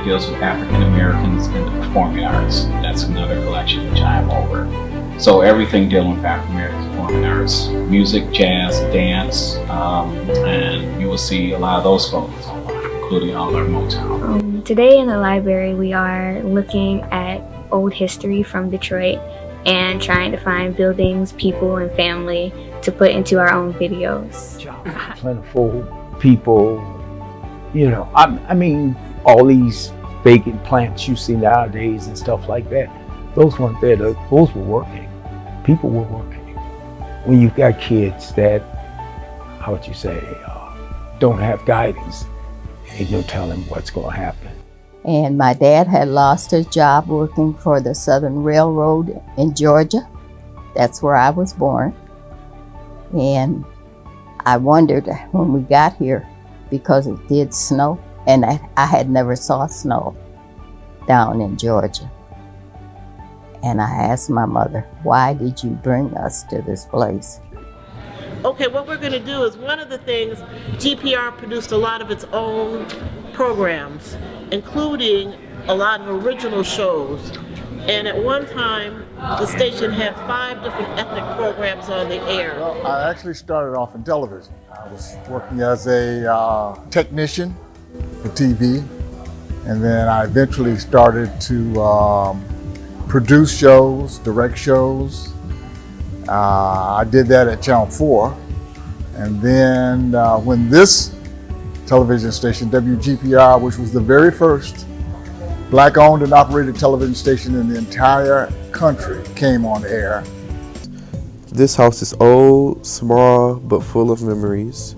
that deals with African Americans in the performing arts. That's another collection which I have over. So everything dealing with African American performing arts, music, jazz, dance, and you will see a lot of those folks online, including all our Motown. Today in the library, we are looking at old history from Detroit and trying to find buildings, people, and family to put into our own videos. Plentiful people, you know, I mean, all these vacant plants you see nowadays and stuff like that, those weren't there, those were working. People were working. When you've got kids that, how would you say, don't have guidance, ain't no telling what's gonna happen. And my dad had lost his job working for the Southern Railroad in Georgia. That's where I was born. And I wondered when we got here, because it did snow, and I had never saw snow down in Georgia. And I asked my mother, why did you bring us to this place? Okay, what we're going to do is, one of the things, GPR produced a lot of its own programs, including a lot of original shows. And at one time, the station had 5 different ethnic programs on the air. Well, I actually started off in television. I was working as a technician for TV, and then I eventually started to produce shows, direct shows. I did that at Channel 4, and then when this television station, WGPR, which was the very first Black-owned and operated television station in the entire country, came on air. This house is old, small, but full of memories.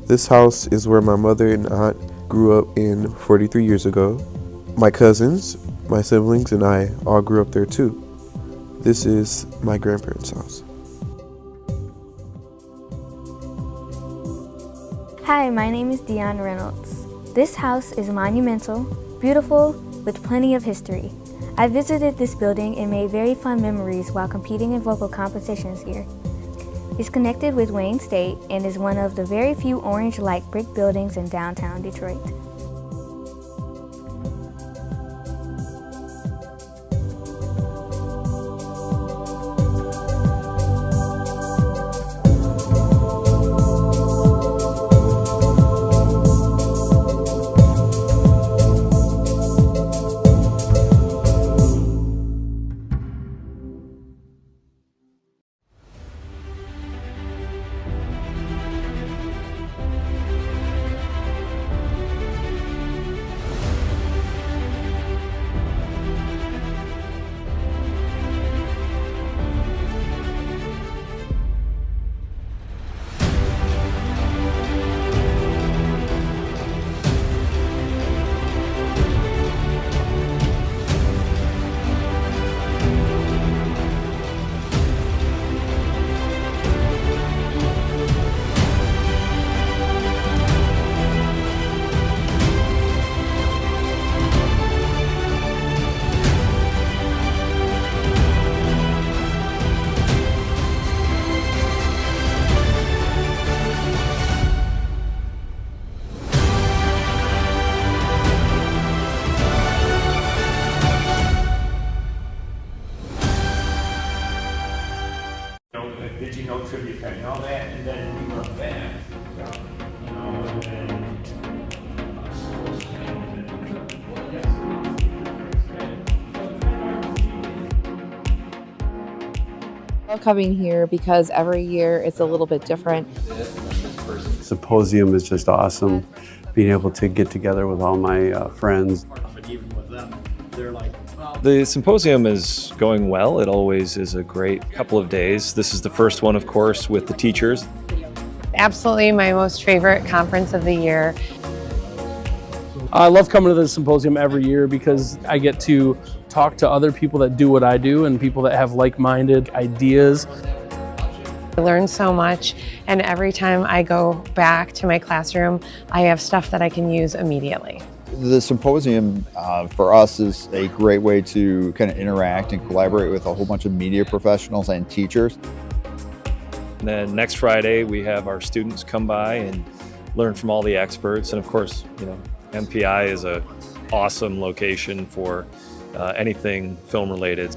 This house is where my mother and aunt grew up in 43 years ago. My cousins, my siblings, and I all grew up there too. This is my grandparents' house. Hi, my name is Dion Reynolds. This house is monumental, beautiful, with plenty of history. I visited this building and made very fun memories while competing in vocal competitions here. It's connected with Wayne State and is one of the very few orange-like brick buildings in downtown Detroit. Did you know trivia fact and all that, and then we went back, you know, and then I love coming here because every year it's a little bit different. Symposium is just awesome. Being able to get together with all my friends. The symposium is going well. It always is a great couple of days. This is the first one, of course, with the teachers. Absolutely my most favorite conference of the year. I love coming to the symposium every year because I get to talk to other people that do what I do and people that have like-minded ideas. I learn so much, and every time I go back to my classroom, I have stuff that I can use immediately. The symposium for us is a great way to kind of interact and collaborate with a whole bunch of media professionals and teachers. And then next Friday, we have our students come by and learn from all the experts. And of course, you know, MPI is a awesome location for anything film related.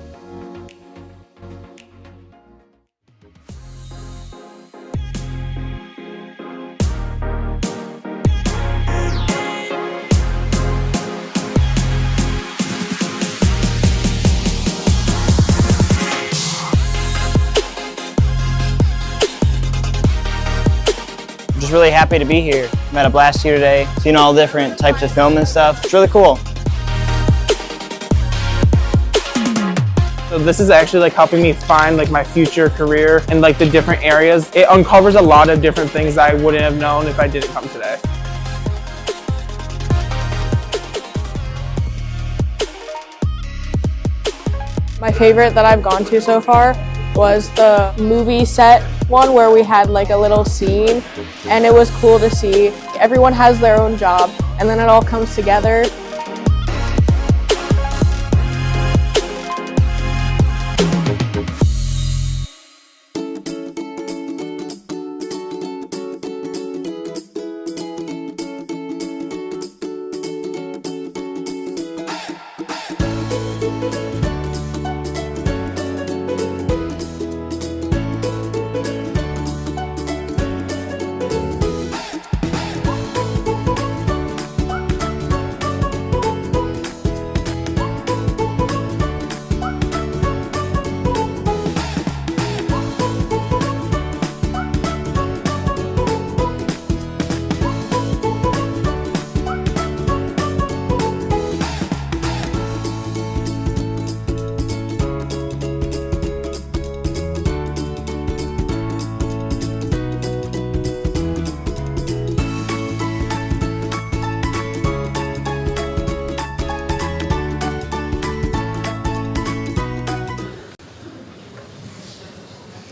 I'm just really happy to be here. I'm had a blast here today, seeing all the different types of film and stuff. It's really cool. So this is actually like helping me find like my future career and like the different areas. It uncovers a lot of different things that I wouldn't have known if I didn't come today. My favorite that I've gone to so far was the movie set one where we had like a little scene, and it was cool to see. Everyone has their own job and then it all comes together.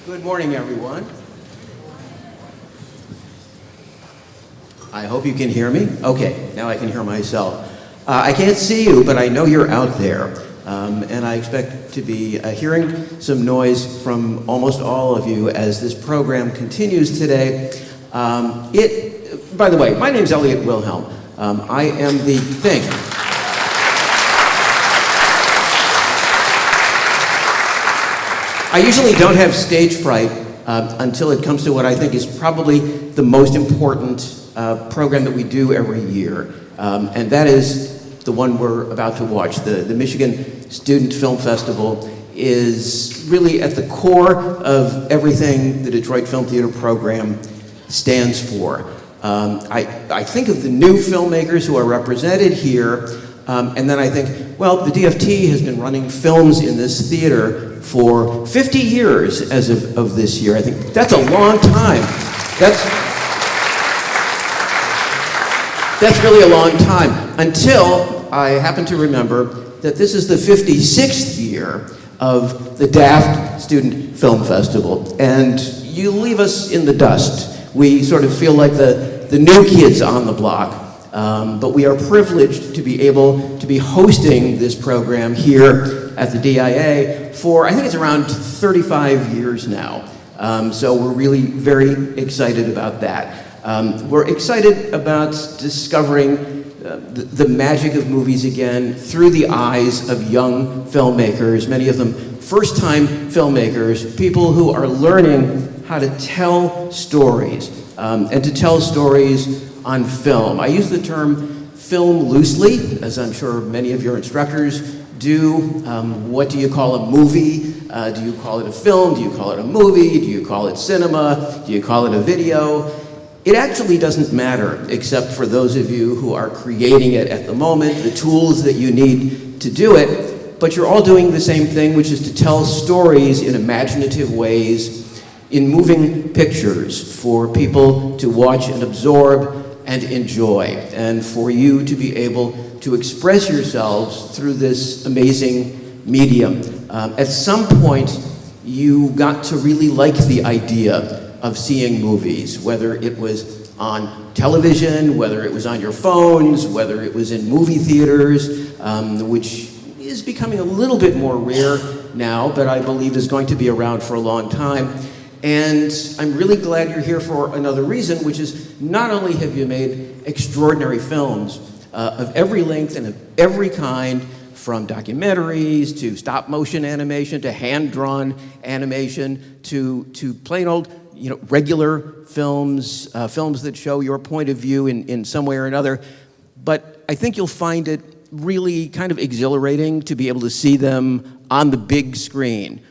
Good morning, everyone. I hope you can hear me. Okay, now I can hear myself. I can't see you, but I know you're out there. And I expect to be hearing some noise from almost all of you as this program continues today. By the way, my name's Elliot Wilhelm. I am the thing. I usually don't have stage fright until it comes to what I think is probably the most important program that we do every year. And that is the one we're about to watch. The Michigan Student Film Festival is really at the core of everything the Detroit Film Theater program stands for. I think of the new filmmakers who are represented here, and then I think, well, the DFT has been running films in this theater for 50 years as of this year. I think that's a long time. That's really a long time, until I happen to remember that this is the 56th year of the DAFT Student Film Festival, and you leave us in the dust. We sort of feel like the new kids on the block. But we are privileged to be able to be hosting this program here at the DIA for, I think it's around 35 years now. So we're really very excited about that. We're excited about discovering the magic of movies again through the eyes of young filmmakers, many of them first-time filmmakers, people who are learning how to tell stories, and to tell stories on film. I use the term film loosely, as I'm sure many of your instructors do. What do you call a movie? Do you call it a film? Do you call it a movie? Do you call it cinema? Do you call it a video? It actually doesn't matter, except for those of you who are creating it at the moment, the tools that you need to do it, but you're all doing the same thing, which is to tell stories in imaginative ways, in moving pictures for people to watch and absorb and enjoy, and for you to be able to express yourselves through this amazing medium. At some point, you got to really like the idea of seeing movies, whether it was on television, whether it was on your phones, whether it was in movie theaters, which is becoming a little bit more rare now, but I believe is going to be around for a long time. And I'm really glad you're here for another reason, which is not only have you made extraordinary films, of every length and of every kind, from documentaries to stop motion animation to hand-drawn animation to plain old, regular films, films that show your point of view in some way or another. But I think you'll find it really kind of exhilarating to be able to see them on the big screen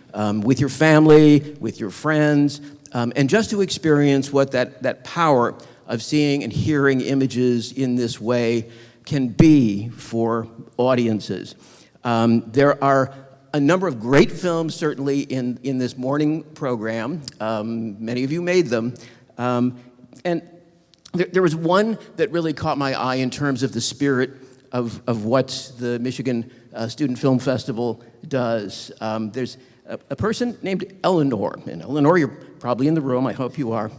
with your family, with your friends, and just to experience what that power of seeing and hearing images in this way can be for audiences. There are a number of great films, certainly, in this morning program. Many of you made them. And there was one that really caught my eye in terms of the spirit of what the Michigan Student Film Festival does. There's a person named Eleanor. And Eleanor, you're probably in the room. I hope you are.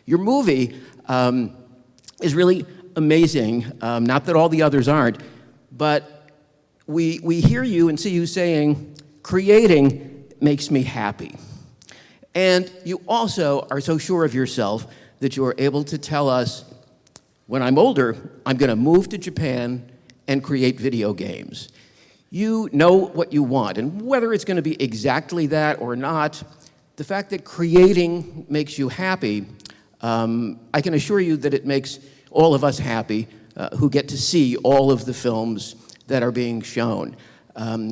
Your movie is really amazing. Not that all the others aren't, but we hear you and see you saying, creating makes me happy. And you also are so sure of yourself that you are able to tell us, when I'm older, I'm going to move to Japan and create video games. You know what you want, and whether it's going to be exactly that or not, the fact that creating makes you happy, I can assure you that it makes all of us happy who get to see all of the films that are being shown.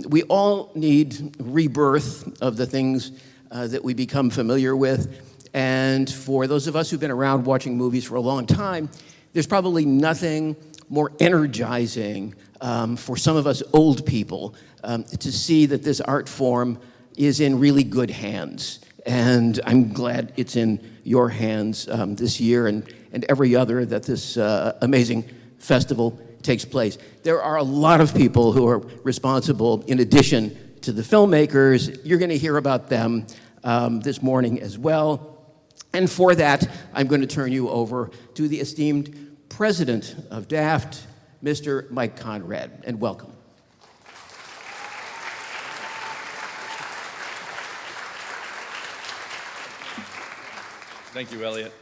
We all need rebirth of the things that we become familiar with, and for those of us who've been around watching movies for a long time, there's probably nothing more energizing for some of us old people to see that this art form is in really good hands. And I'm glad it's in your hands this year and every other that this amazing festival takes place. There are a lot of people who are responsible in addition to the filmmakers. You're going to hear about them this morning as well. And for that, I'm going to turn you over to the esteemed president of DAFT, Mr. Mike Conrad, and welcome. Thank you, Elliot.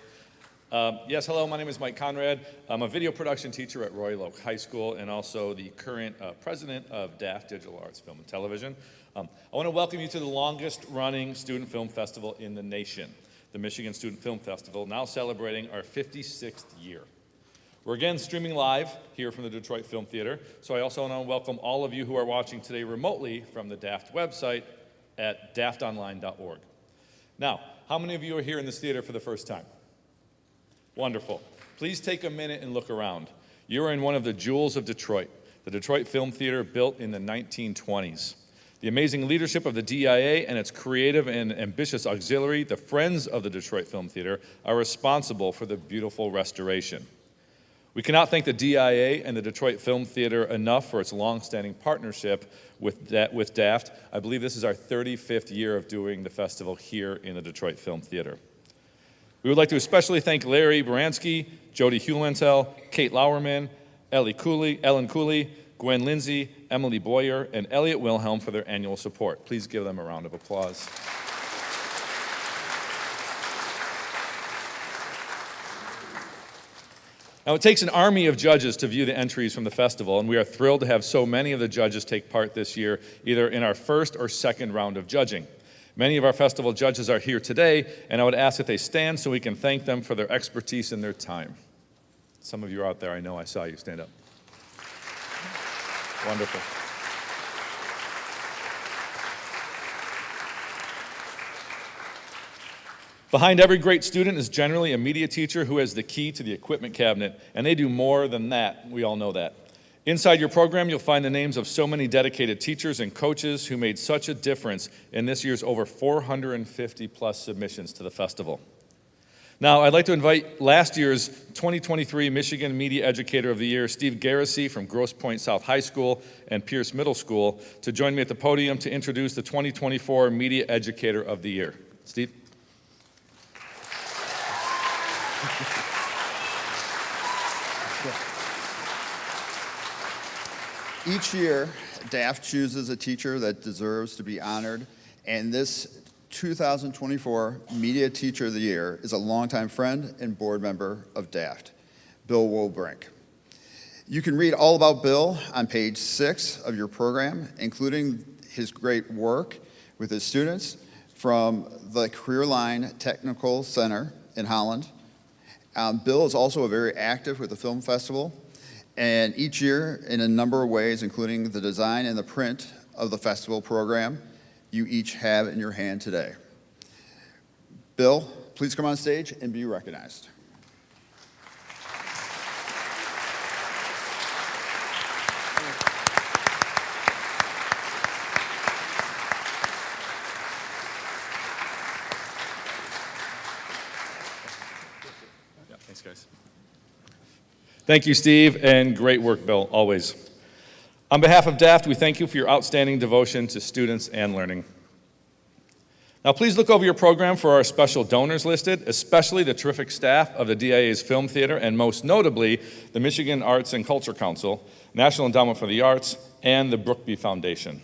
Yes, hello, my name is Mike Conrad. I'm a video production teacher at Royal Oak High School and also the current president of DAFT Digital Arts Film and Television. I want to welcome you to the longest running student film festival in the nation, the Michigan Student Film Festival, now celebrating our 56th year. We're again streaming live here from the Detroit Film Theater, so I also want to welcome all of you who are watching today remotely from the DAFT website at daftonline.org. Now, how many of you are here in this theater for the first time? Wonderful. Please take a minute and look around. You're in one of the jewels of Detroit, the Detroit Film Theater built in the 1920s. The amazing leadership of the DIA and its creative and ambitious auxiliary, the Friends of the Detroit Film Theater, are responsible for the beautiful restoration. We cannot thank the DIA and the Detroit Film Theater enough for its long-standing partnership with DAFT. I believe this is our 35th year of doing the festival here in the Detroit Film Theater. We would like to especially thank Larry Baranski, Jody Hulentel, Kate Lauerman, Ellen Cooley, Gwen Lindsay, Emily Boyer, and Elliot Wilhelm for their annual support. Please give them a round of applause. Now, it takes an army of judges to view the entries from the festival, and we are thrilled to have so many of the judges take part this year, either in our first or second round of judging. Many of our festival judges are here today, and I would ask that they stand so we can thank them for their expertise and their time. Some of you are out there, I know I saw you. Stand up. Wonderful. Behind every great student is generally a media teacher who has the key to the equipment cabinet, and they do more than that. We all know that. Inside your program, you'll find the names of so many dedicated teachers and coaches who made such a difference in this year's over 450 plus submissions to the festival. Now, I'd like to invite last year's 2023 Michigan Media Educator of the Year, Steve Garrissey from Grosse Pointe South High School and Pierce Middle School, to join me at the podium to introduce the 2024 Media Educator of the Year. Steve? Each year, DAFT chooses a teacher that deserves to be honored, and this 2024 Media Teacher of the Year is a longtime friend and board member of DAFT, Bill Woolbrink. You can read all about Bill on page 6 of your program, including his great work with his students from the Career Line Technical Center in Holland. Bill is also very active with the film festival, and each year in a number of ways, including the design and the print of the festival program you each have in your hand today. Bill, please come on stage and be recognized. Thanks, guys. Thank you, Steve, and great work, Bill, always. On behalf of DAFT, we thank you for your outstanding devotion to students and learning. Now, please look over your program for our special donors listed, especially the terrific staff of the DIA's Film Theater, and most notably, the Michigan Arts and Culture Council, National Endowment for the Arts, and the Brookby Foundation.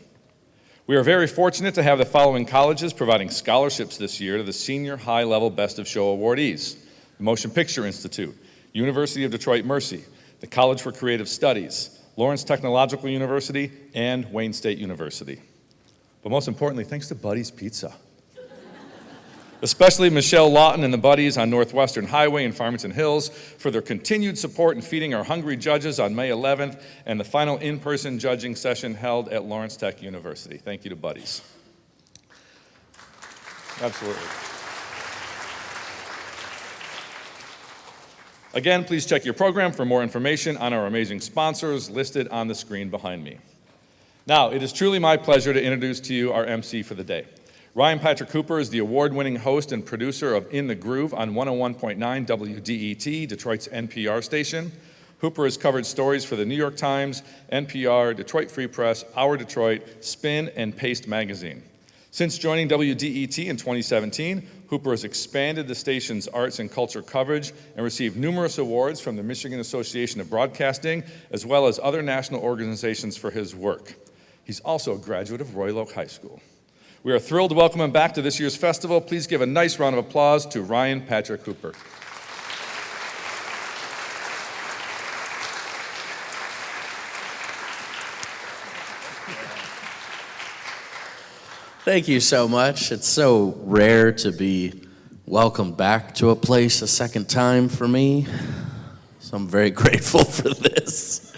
We are very fortunate to have the following colleges providing scholarships this year to the Senior High Level Best of Show awardees: the Motion Picture Institute, University of Detroit Mercy, the College for Creative Studies, Lawrence Technological University, and Wayne State University. But most importantly, thanks to Buddy's Pizza. Especially Michelle Lawton and the Buddies on Northwestern Highway in Farmington Hills for their continued support in feeding our hungry judges on May 11th and the final in-person judging session held at Lawrence Tech University. Thank you to Buddies. Absolutely. Again, please check your program for more information on our amazing sponsors listed on the screen behind me. Now, it is truly my pleasure to introduce to you our MC for the day. Ryan Patrick Cooper is the award-winning host and producer of In the Groove on 101.9 WDET, Detroit's NPR station. Hooper has covered stories for the New York Times, NPR, Detroit Free Press, Our Detroit, Spin, and Paste magazine. Since joining WDET in 2017, Hooper has expanded the station's arts and culture coverage and received numerous awards from the Michigan Association of Broadcasting, as well as other national organizations for his work. He's also a graduate of Royal Oak High School. We are thrilled to welcome him back to this year's festival. Please give a nice round of applause to Ryan Patrick Cooper. Thank you so much. It's so rare to be welcomed back to a place a second time for me, so I'm very grateful for this.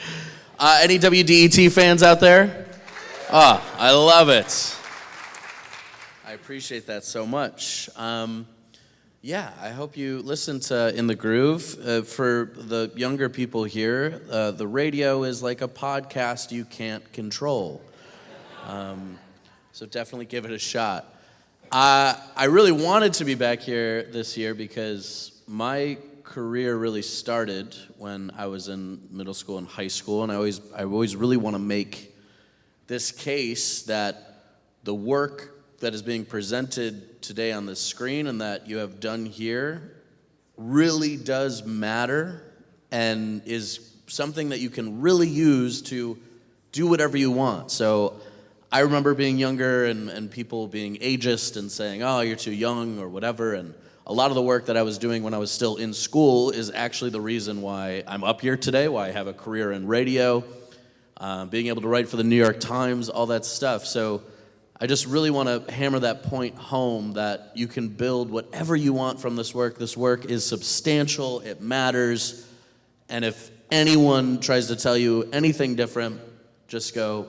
Any WDET fans out there? I love it. I appreciate that so much. Yeah, I hope you listen to In the Groove. For the younger people here, the radio is like a podcast you can't control. So definitely give it a shot. I really wanted to be back here this year because my career really started when I was in middle school and high school, and I always really want to make this case that the work that is being presented today on the screen and that you have done here really does matter and is something that you can really use to do whatever you want. So I remember being younger and people being ageist and saying, oh, you're too young or whatever. And a lot of the work that I was doing when I was still in school is actually the reason why I'm up here today, why I have a career in radio, being able to write for the New York Times, all that stuff. So I just really want to hammer that point home that you can build whatever you want from this work. This work is substantial, it matters, and if anyone tries to tell you anything different, just go.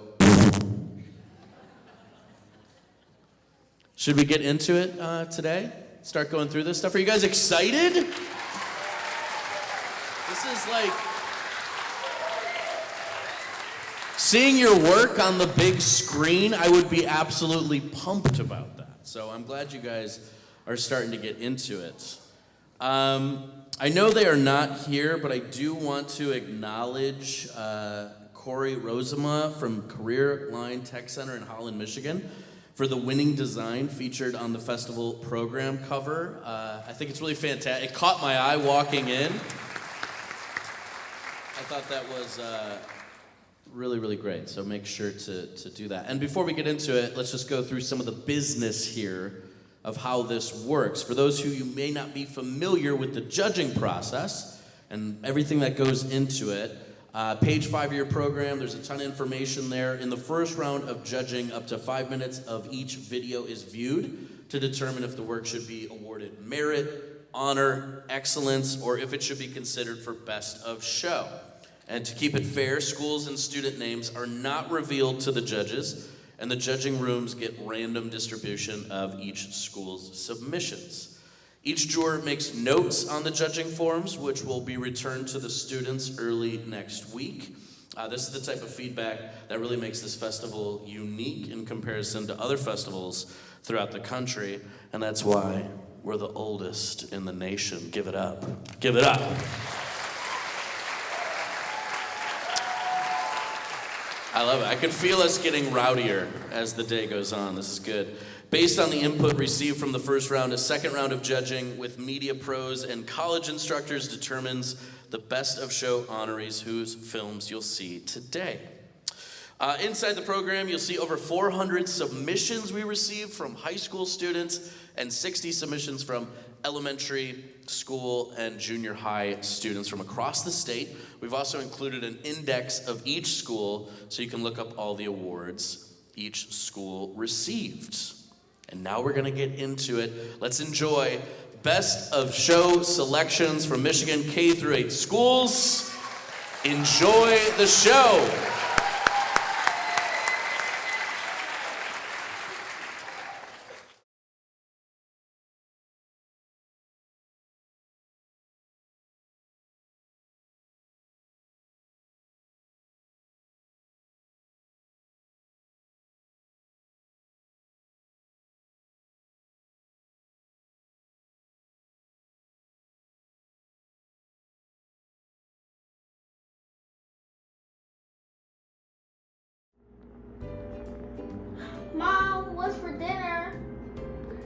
Should we get into it today? Start going through this stuff? Are you guys excited? This is like seeing your work on the big screen. I would be absolutely pumped about that. So I'm glad you guys are starting to get into it. I know they are not here, but I do want to acknowledge Corey Rosema from Career Line Tech Center in Holland, Michigan, for the winning design featured on the festival program cover. I think it's really fantastic. It caught my eye walking in. I thought that was really, really great, so make sure to do that. And before we get into it, let's just go through some of the business here of how this works. For those who you may not be familiar with the judging process and everything that goes into it, Page 5 of your program, there's a ton of information there. In the first round of judging, up to 5 minutes of each video is viewed to determine if the work should be awarded merit, honor, excellence, or if it should be considered for best of show. And to keep it fair, schools and student names are not revealed to the judges, and the judging rooms get random distribution of each school's submissions. Each juror makes notes on the judging forms, which will be returned to the students early next week. This is the type of feedback that really makes this festival unique in comparison to other festivals throughout the country, and that's why we're the oldest in the nation. Give it up. Give it up. I love it. I can feel us getting rowdier as the day goes on. This is good. Based on the input received from the first round, a second round of judging with media pros and college instructors determines the best of show honorees whose films you'll see today. Inside the program, you'll see over 400 submissions we received from high school students and 60 submissions from elementary school and junior high students from across the state. We've also included an index of each school so you can look up all the awards each school received. And now we're gonna get into it. Let's enjoy best of show selections from Michigan K-8 schools. Enjoy the show. Mom, what's for dinner?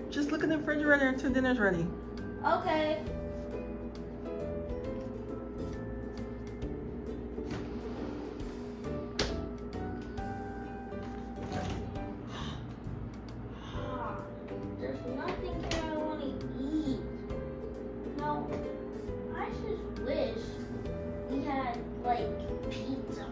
Just look in the refrigerator until dinner's ready. Okay. There's nothing here I want to eat. No, I just wish we had, like, pizza.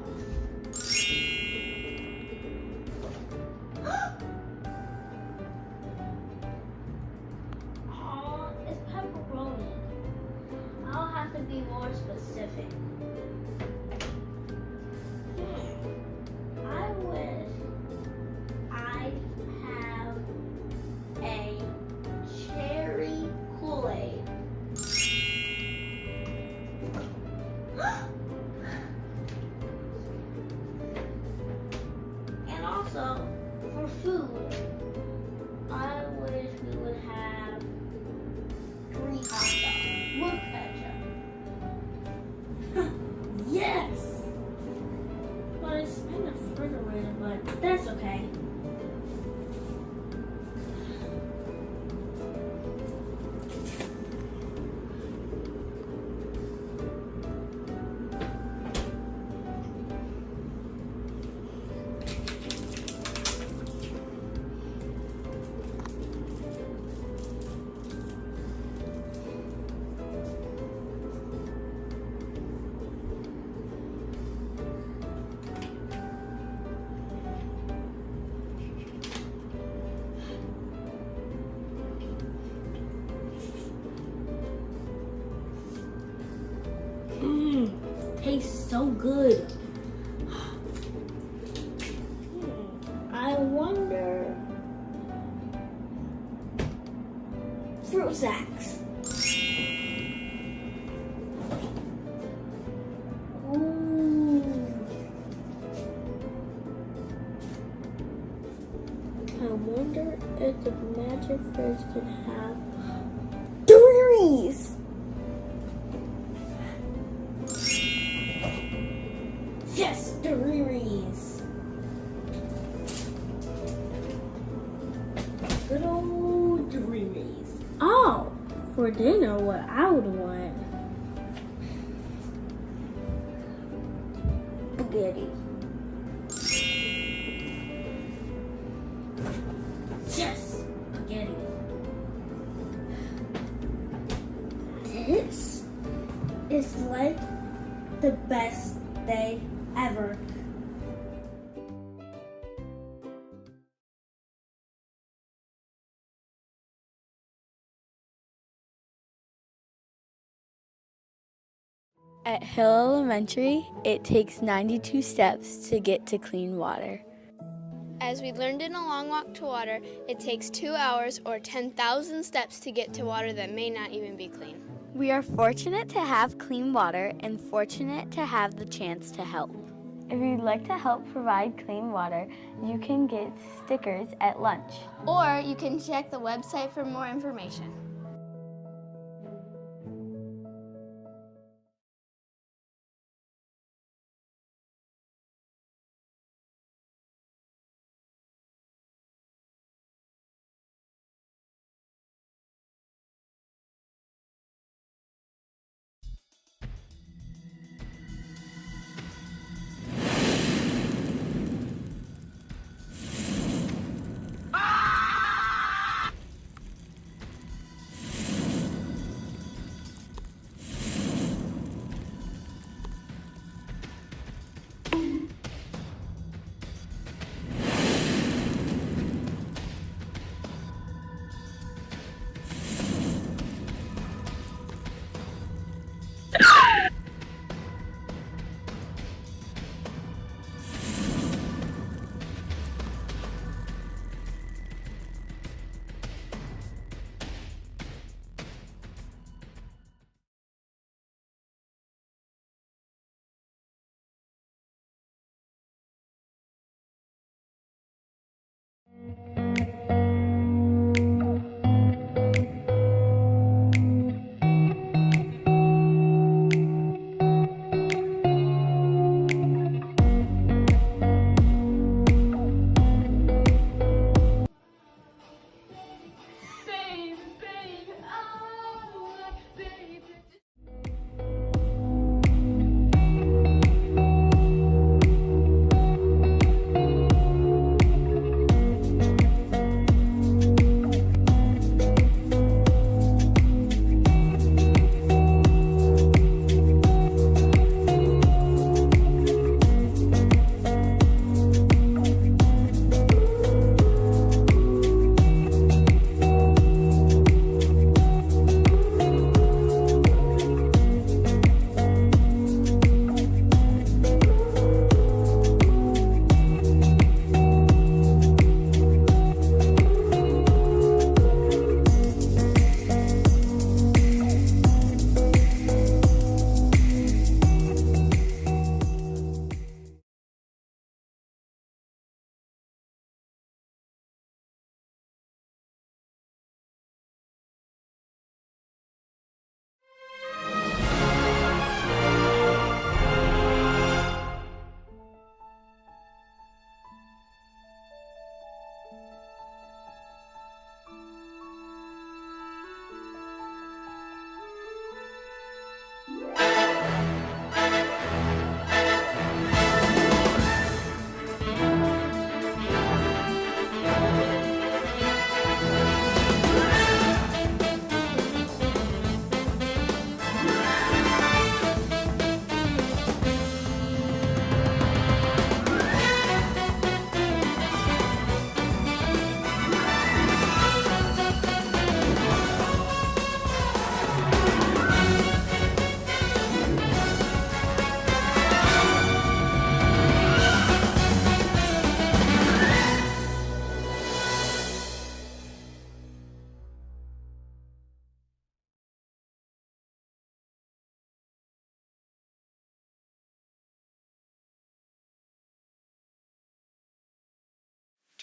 Oh, it's pepperoni. I'll have to be more specific. I wish I have a cherry Kool-Aid. And also, for food, I wish we would have 3 hot dogs with ketchup. Yes! But it's in the refrigerator, but that's okay. Tastes so good. I wonder. Fruit sacks. Ooh. I wonder if the magic fridge can have Doritos. Yes, Doritos. Good old Doritos. Oh, for dinner, what I would want. Spaghetti. Yes, spaghetti. This is like the best day ever. At Hill Elementary, it takes 92 steps to get to clean water. As we learned in A Long Walk to Water, it takes 2 hours or 10,000 steps to get to water that may not even be clean. We are fortunate to have clean water and fortunate to have the chance to help. If you'd like to help provide clean water, you can get stickers at lunch. Or you can check the website for more information.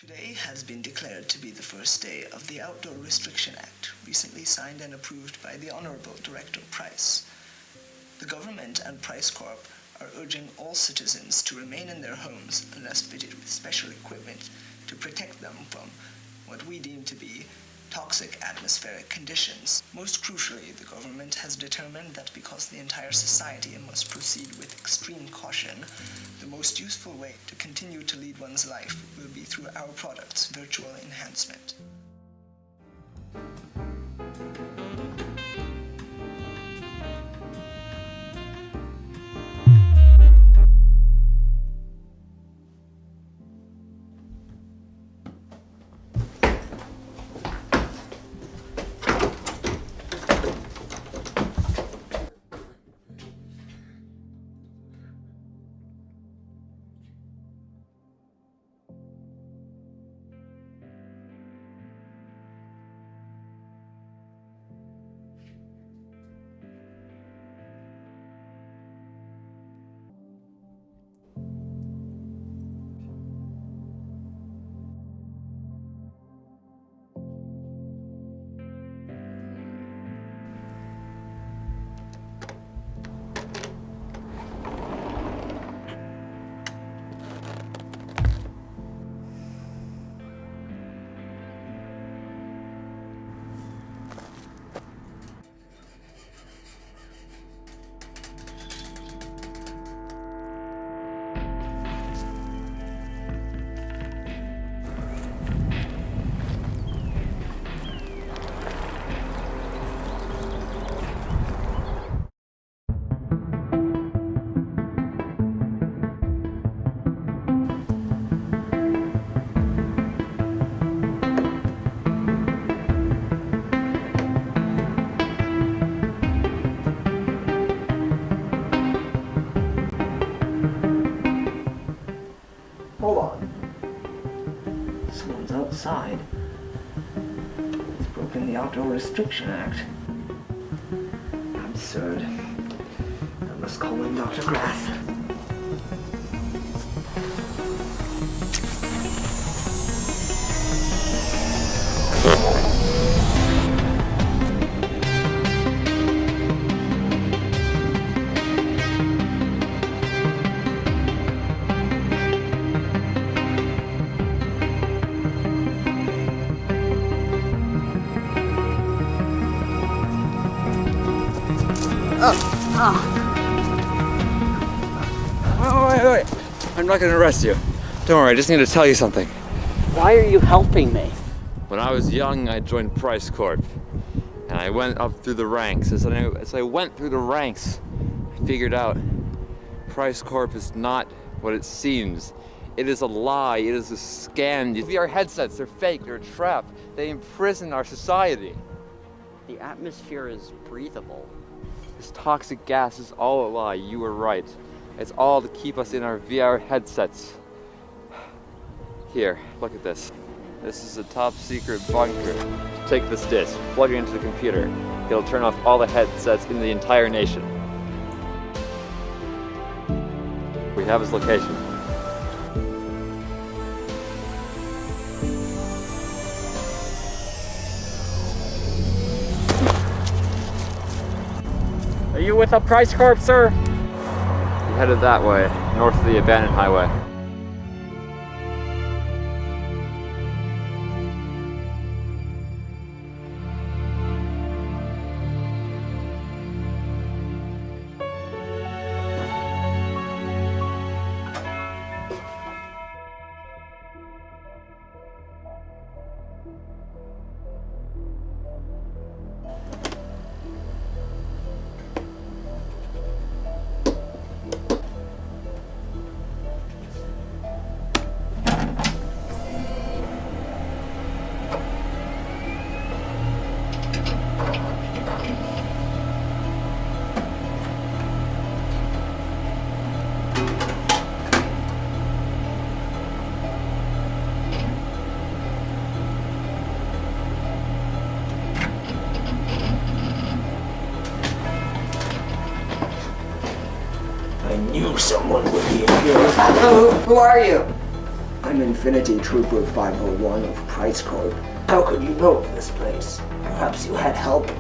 Today has been declared to be the first day of the Outdoor Restriction Act, recently signed and approved by the Honorable Director Price. The government and Price Corp are urging all citizens to remain in their homes unless fitted with special equipment to protect them from what we deem to be toxic atmospheric conditions. Most crucially, the government has determined that because the entire society must proceed with extreme caution, the most useful way to continue to lead one's life will be through our product's virtual enhancement. inside. It's broken the Outdoor Restriction Act. Absurd. I must call in Dr. Graff. Wait. I'm not going to arrest you. Don't worry, I just need to tell you something. Why are you helping me? When I was young, I joined Price Corp. And I went up through the ranks. As I went through the ranks, I figured out Price Corp is not what it seems. It is a lie, it is a scam. These VR headsets, they're fake, they're a trap. They imprison our society. The atmosphere is breathable. This toxic gas is all a lie, you were right. It's all to keep us in our VR headsets. Here, look at this. This is a top secret bunker. Take this disc, plug it into the computer. It'll turn off all the headsets in the entire nation. We have his location. Are you with a Price Corp, sir? We headed that way, north of the abandoned highway. I knew someone would be in here. Hello, who are you? I'm Infinity Trooper 501 of Price Corp. How could you know of this place? Perhaps you had help?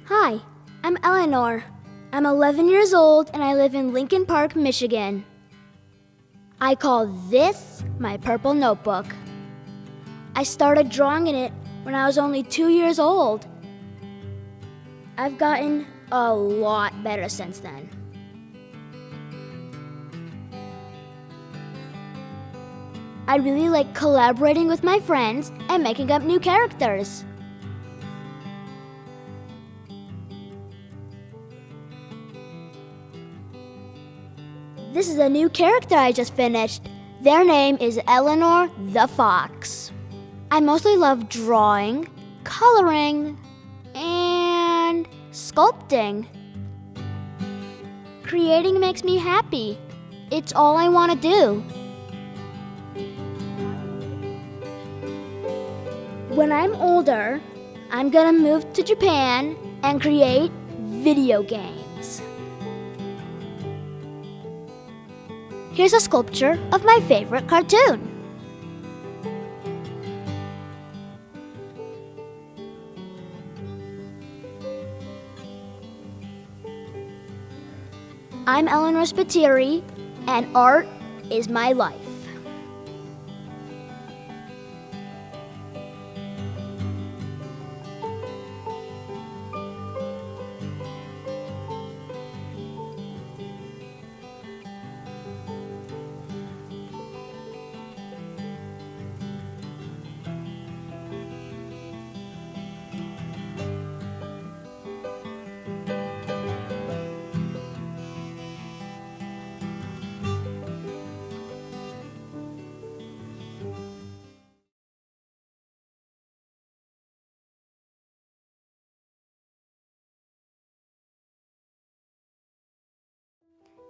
Hi, I'm Eleanor. I'm 11 years old and I live in Lincoln Park, Michigan. I call this my purple notebook. I started drawing in it when I was only 2 years old. I've gotten a lot better since then. I really like collaborating with my friends and making up new characters. This is a new character I just finished. Their name is Eleanor the Fox. I mostly love drawing, coloring, and sculpting. Creating makes me happy. It's all I want to do. When I'm older, I'm gonna move to Japan and create video games. Here's a sculpture of my favorite cartoon. I'm Eleanor Spiteri, and art is my life.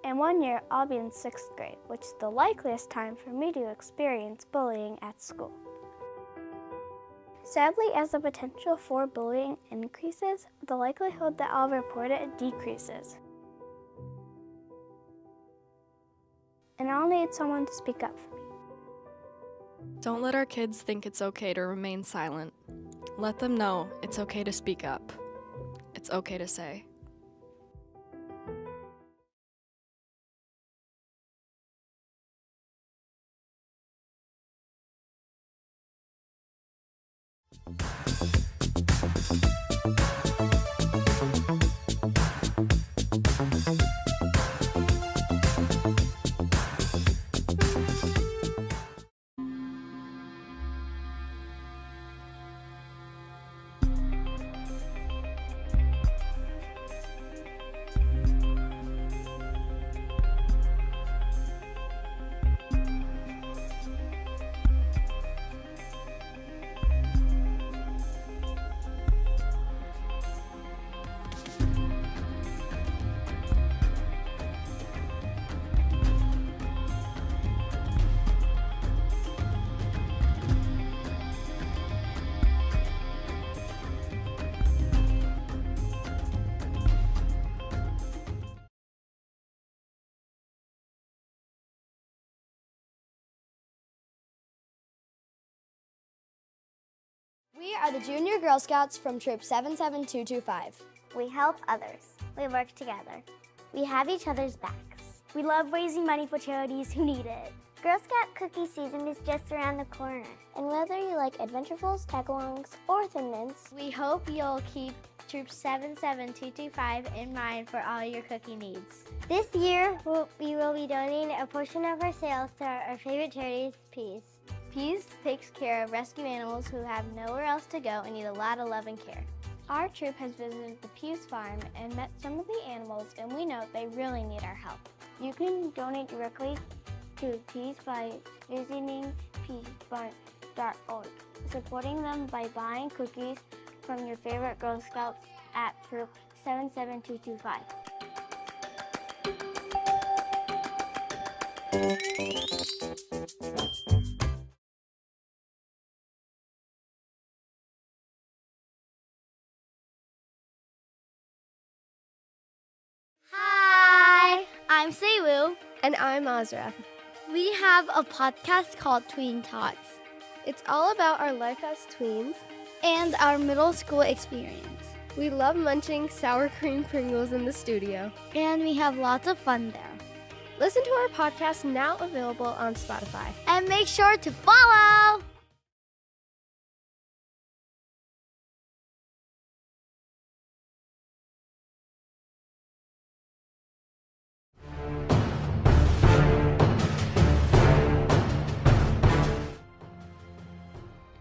In 1 year, I'll be in 6th grade, which is the likeliest time for me to experience bullying at school. Sadly, as the potential for bullying increases, the likelihood that I'll report it decreases. And I'll need someone to speak up for me. Don't let our kids think it's okay to remain silent. Let them know it's okay to speak up. It's okay to say. We are the Junior Girl Scouts from Troop 77225. We help others. We work together. We have each other's backs. We love raising money for charities who need it. Girl Scout cookie season is just around the corner. And whether you like Adventurefuls, Tag-alongs, or Thin Mints, we hope you'll keep Troop 77225 in mind for all your cookie needs. This year, we will be donating a portion of our sales to our favorite charities, Peace. Peace takes care of rescue animals who have nowhere else to go and need a lot of love and care. Our troop has visited the Peace Farm and met some of the animals, and we know they really need our help. You can donate directly to Peace by visiting peacefarm.org, supporting them by buying cookies from your favorite Girl Scouts at Troop 77225. Hi, I'm Seiwu. And I'm Azra. We have a podcast called Tween Tots. It's all about our life as tweens and our middle school experience. We love munching sour cream Pringles in the studio. And we have lots of fun there. Listen to our podcast now available on Spotify. And make sure to follow!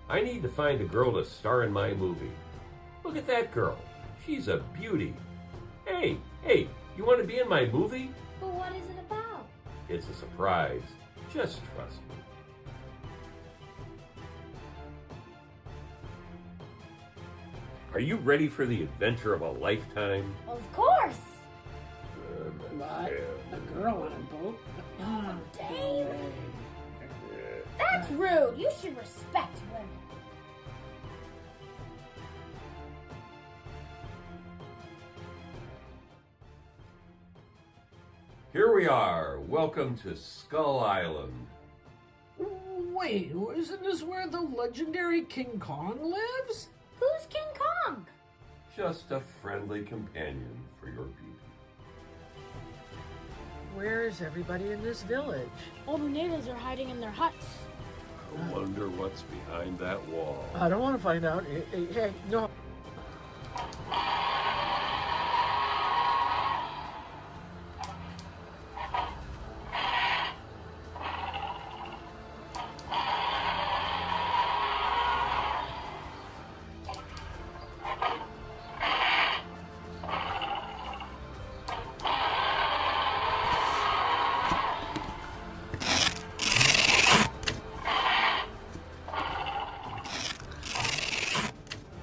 I need to find a girl to star in my movie. Look at that girl. She's a beauty. Hey, you want to be in my movie? But what is it about? It's a surprise. Just trust me. Are you ready for the adventure of a lifetime? Of course! What? A girl on a boat? Oh, Dave! That's rude. You should respect women. Here we are. Welcome to Skull Island. Wait, isn't this where the legendary King Kong lives? Who's King Kong? Just a friendly companion for your beauty. Where is everybody in this village? All the natives are hiding in their huts. I wonder what's behind that wall. I don't want to find out. Hey, no.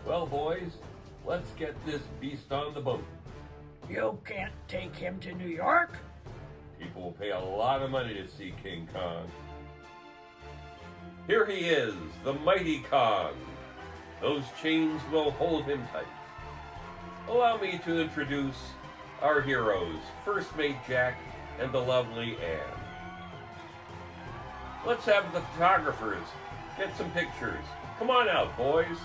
Well, boys, let's get this beast on the boat. You can't take him to New York? People will pay a lot of money to see King Kong. Here he is, the mighty Kong. Those chains will hold him tight. Allow me to introduce our heroes, First Mate Jack and the lovely Anne. Let's have the photographers get some pictures. Come on out, boys.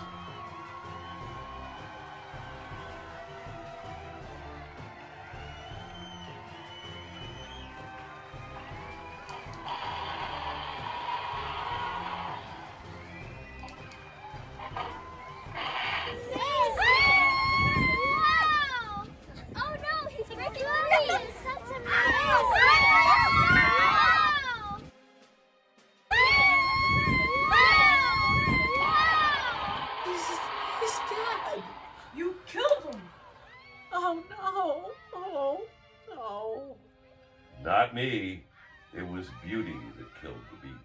He's dead. You killed him. Oh no. Oh no. Not me. It was Beauty that killed the beast.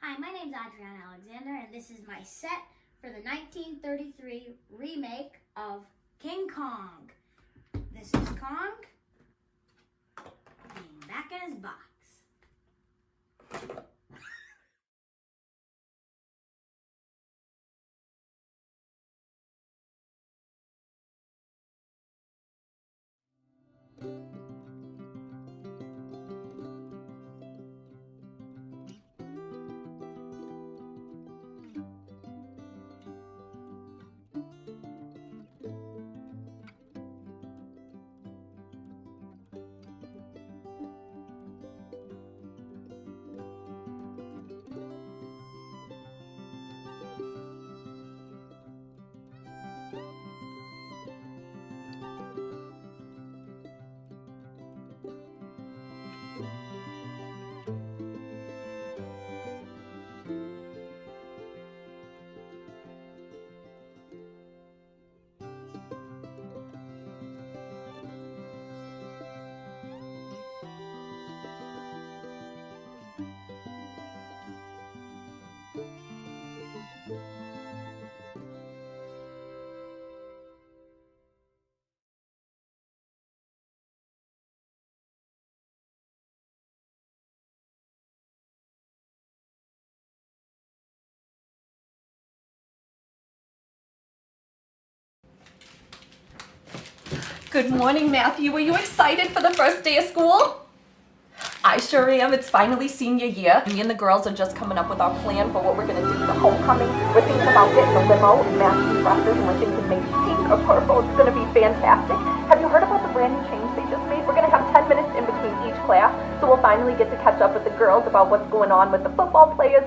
Hi, my name's Adriana Alexander, and this is my set for the 1933 remake of King Kong. This is Kong being back in his box. Good morning, Matthew. Are you excited for the first day of school? I sure am. It's finally senior year. Me and the girls are just coming up with our plan for what we're going to do for homecoming. We're thinking about getting a limo and matching dresses, and we're thinking maybe pink or purple. It's going to be fantastic. Have you heard about the brand new change they just made? We're going to have 10 minutes in between each class, so we'll finally get to catch up with the girls about what's going on with the football players.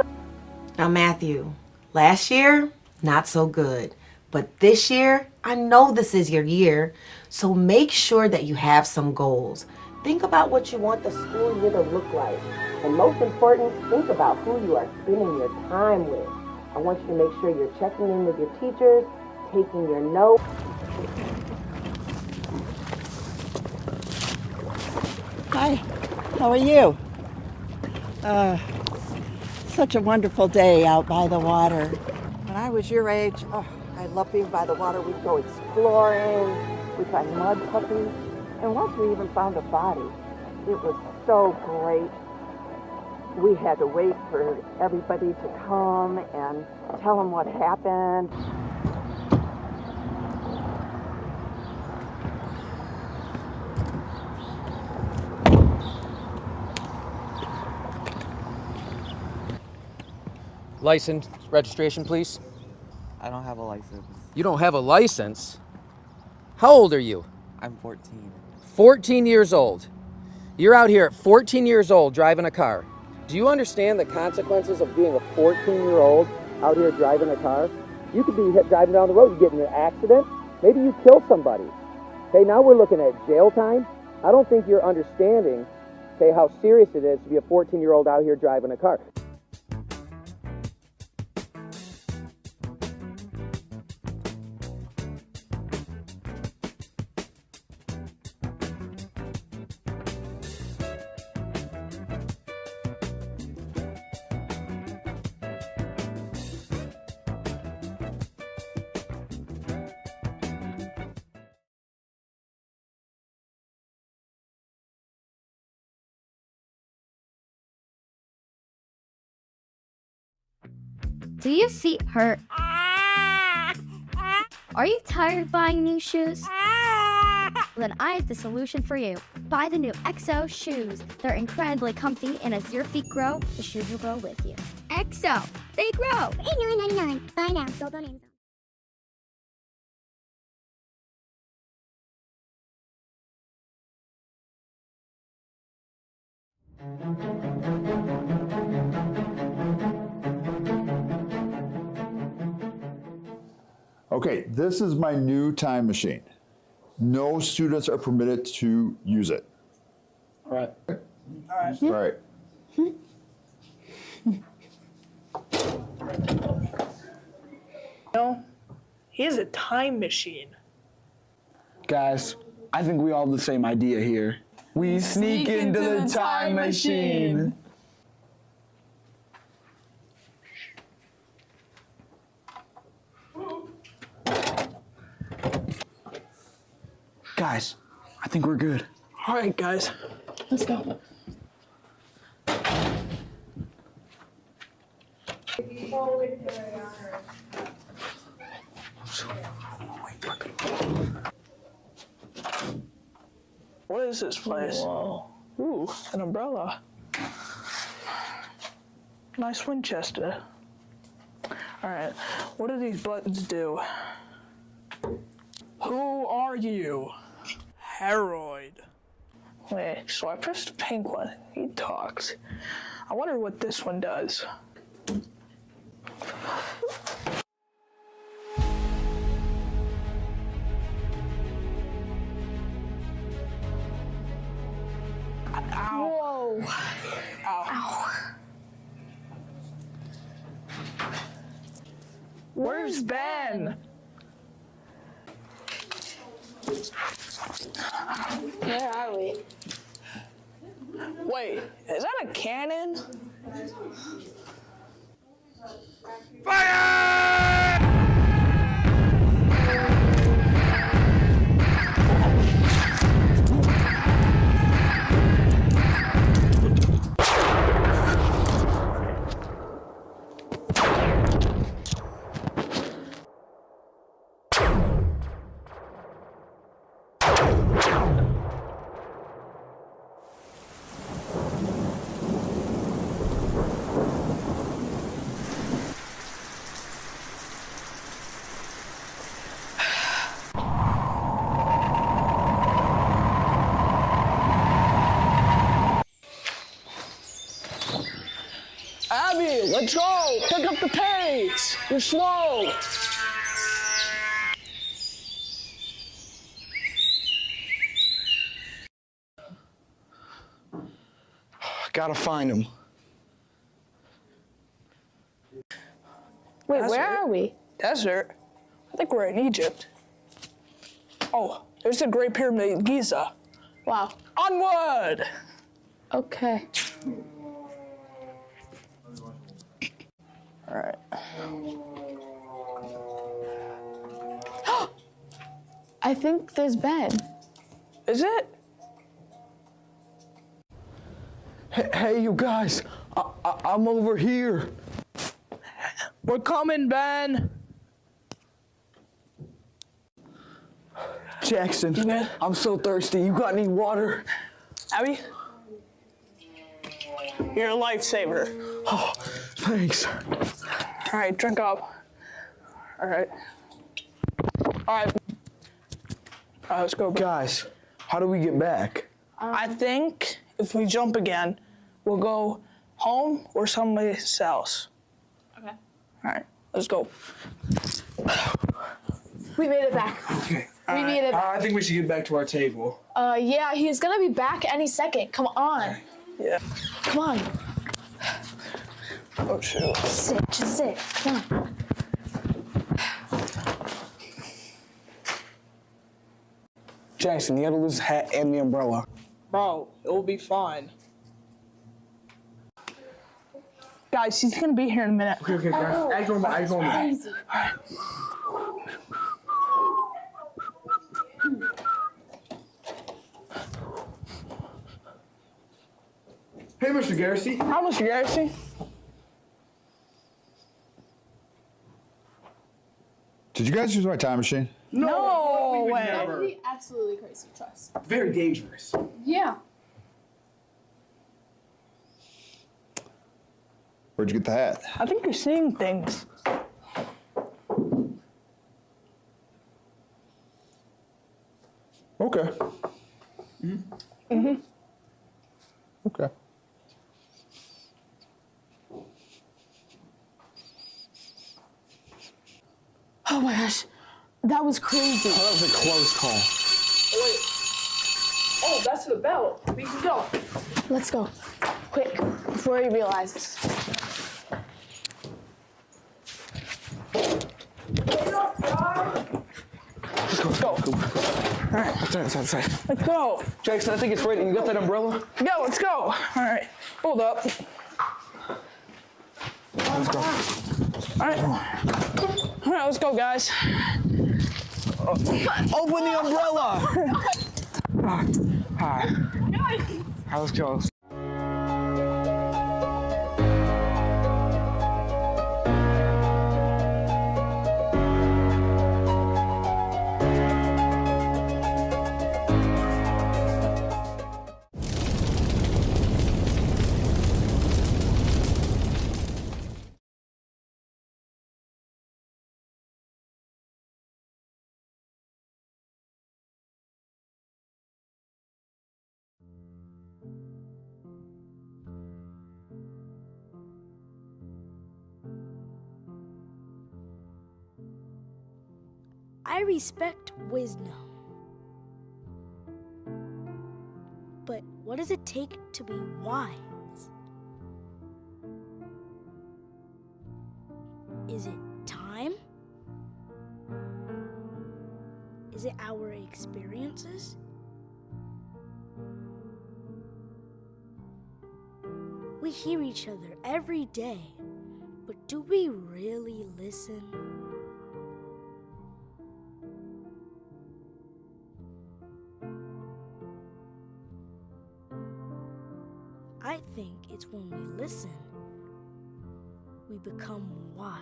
Now, Matthew, last year, not so good. But this year, I know this is your year, so make sure that you have some goals. Think about what you want the school year to look like. And most important, think about who you are spending your time with. I want you to make sure you're checking in with your teachers, taking your notes. Hi, how are you? Such a wonderful day out by the water. When I was your age, I love being by the water. We'd go exploring, we'd find mud puppies, and once we even found a body. It was so great. We had to wait for everybody to come and tell them what happened. License, registration, please. I don't have a license. You don't have a license? How old are you? I'm 14. 14 years old. You're out here at 14 years old driving a car. Do you understand the consequences of being a 14-year-old out here driving a car? You could be driving down the road, you get in an accident, maybe you kill somebody. Okay, now we're looking at jail time. I don't think you're understanding, okay, how serious it is to be a 14-year-old out here driving a car. Do your feet hurt? Are you tired of buying new shoes? Then I have the solution for you. Buy the new XO shoes. They're incredibly comfy, and as your feet grow, the shoes will grow with you. XO, they grow. $89.99. Buy now, sold on Amazon. Okay, this is my new time machine. No students are permitted to use it. All right. All right. No, he has a time machine. Guys, I think we all have the same idea here. We sneak into the time machine. Guys, I think we're good. All right, guys, let's go. What is this place? Whoa. Ooh, an umbrella. Nice Winchester. All right, what do these buttons do? Who are you? Harold. Wait, so I pressed the pink one. He talks. I wonder what this one does. Ow. Whoa. Ow. Ow. Where's Ben? Where are we? Wait, is that a cannon? Fire! Abby, let's go! Pick up the pace! You're slow! Gotta find him. Wait, where are we? Desert? I think we're in Egypt. Oh, there's the Great Pyramid in Giza. Wow. Onward! Okay. All right. I think there's Ben. Is it? Hey, you guys, I'm over here. We're coming, Ben. Jackson, I'm so thirsty. You got any water? Abby? You're a lifesaver. Oh, thanks. All right, drink up. All right. All right. Let's go. Guys, how do we get back? I think if we jump again, we'll go home or someplace else. Okay. All right, let's go. We made it back. Okay. We made it back. I think we should get back to our table. Yeah, he's gonna be back any second. Come on. Yeah. Come on. Oh, shoot. Sit, just sit. Come on. Jackson, you gotta lose the hat and the umbrella. Bro, it will be fine. Guys, he's gonna be here in a minute. Okay, guys. Act normal, act normal. Hey, Mr. Garrity. Hi, Mr. Garrity. Did you guys use my time machine? No way. That would be absolutely crazy. Trust. Very dangerous. Yeah. Where'd you get the hat? I think you're seeing things. Okay. Mm-hmm. Okay. Oh my gosh. That was crazy. That was a close call. Wait. Oh, that's the bell. We can go. Let's go. Quick, before he realizes. Let's go. All right, outside. Let's go. Jackson, I think it's ready. You got that umbrella? Yeah, let's go. All right. Hold up. Let's go. All right. All right, let's go, guys. Open the umbrella! Hi. Let's go. I respect wisdom. But what does it take to be wise? Is it time? Is it our experiences? We hear each other every day, but do we really listen? I think it's when we listen, we become wise.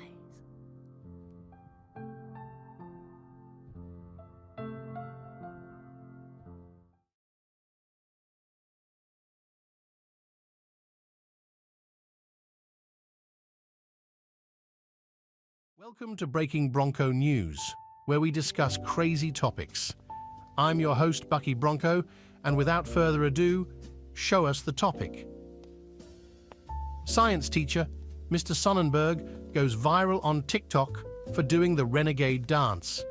Welcome to Breaking Bronco News, where we discuss crazy topics. I'm your host, Bucky Bronco, and without further ado, show us the topic. Science teacher Mr. Sonnenberg goes viral on TikTok for doing the renegade dance.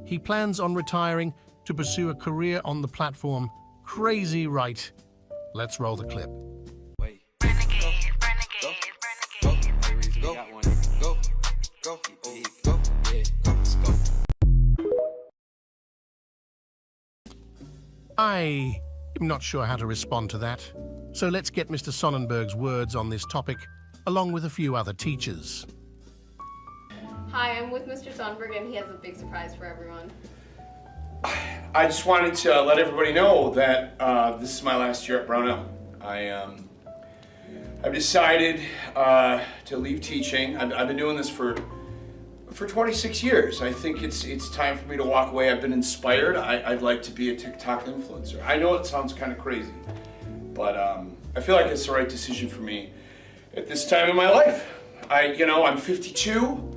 He plans on retiring to pursue a career on the platform. Crazy, right? Let's roll the clip. I am not sure how to respond to that, so let's get Mr. Sonnenberg's words on this topic, along with a few other teachers. Hi, I'm with Mr. Sonnenberg, and he has a big surprise for everyone. I just wanted to let everybody know that this is my last year at Brownell. I've decided to leave teaching. I've been doing this for 26 years. I think it's time for me to walk away. I've been inspired. I'd like to be a TikTok influencer. I know it sounds kind of crazy, but I feel like it's the right decision for me at this time in my life. I'm 52.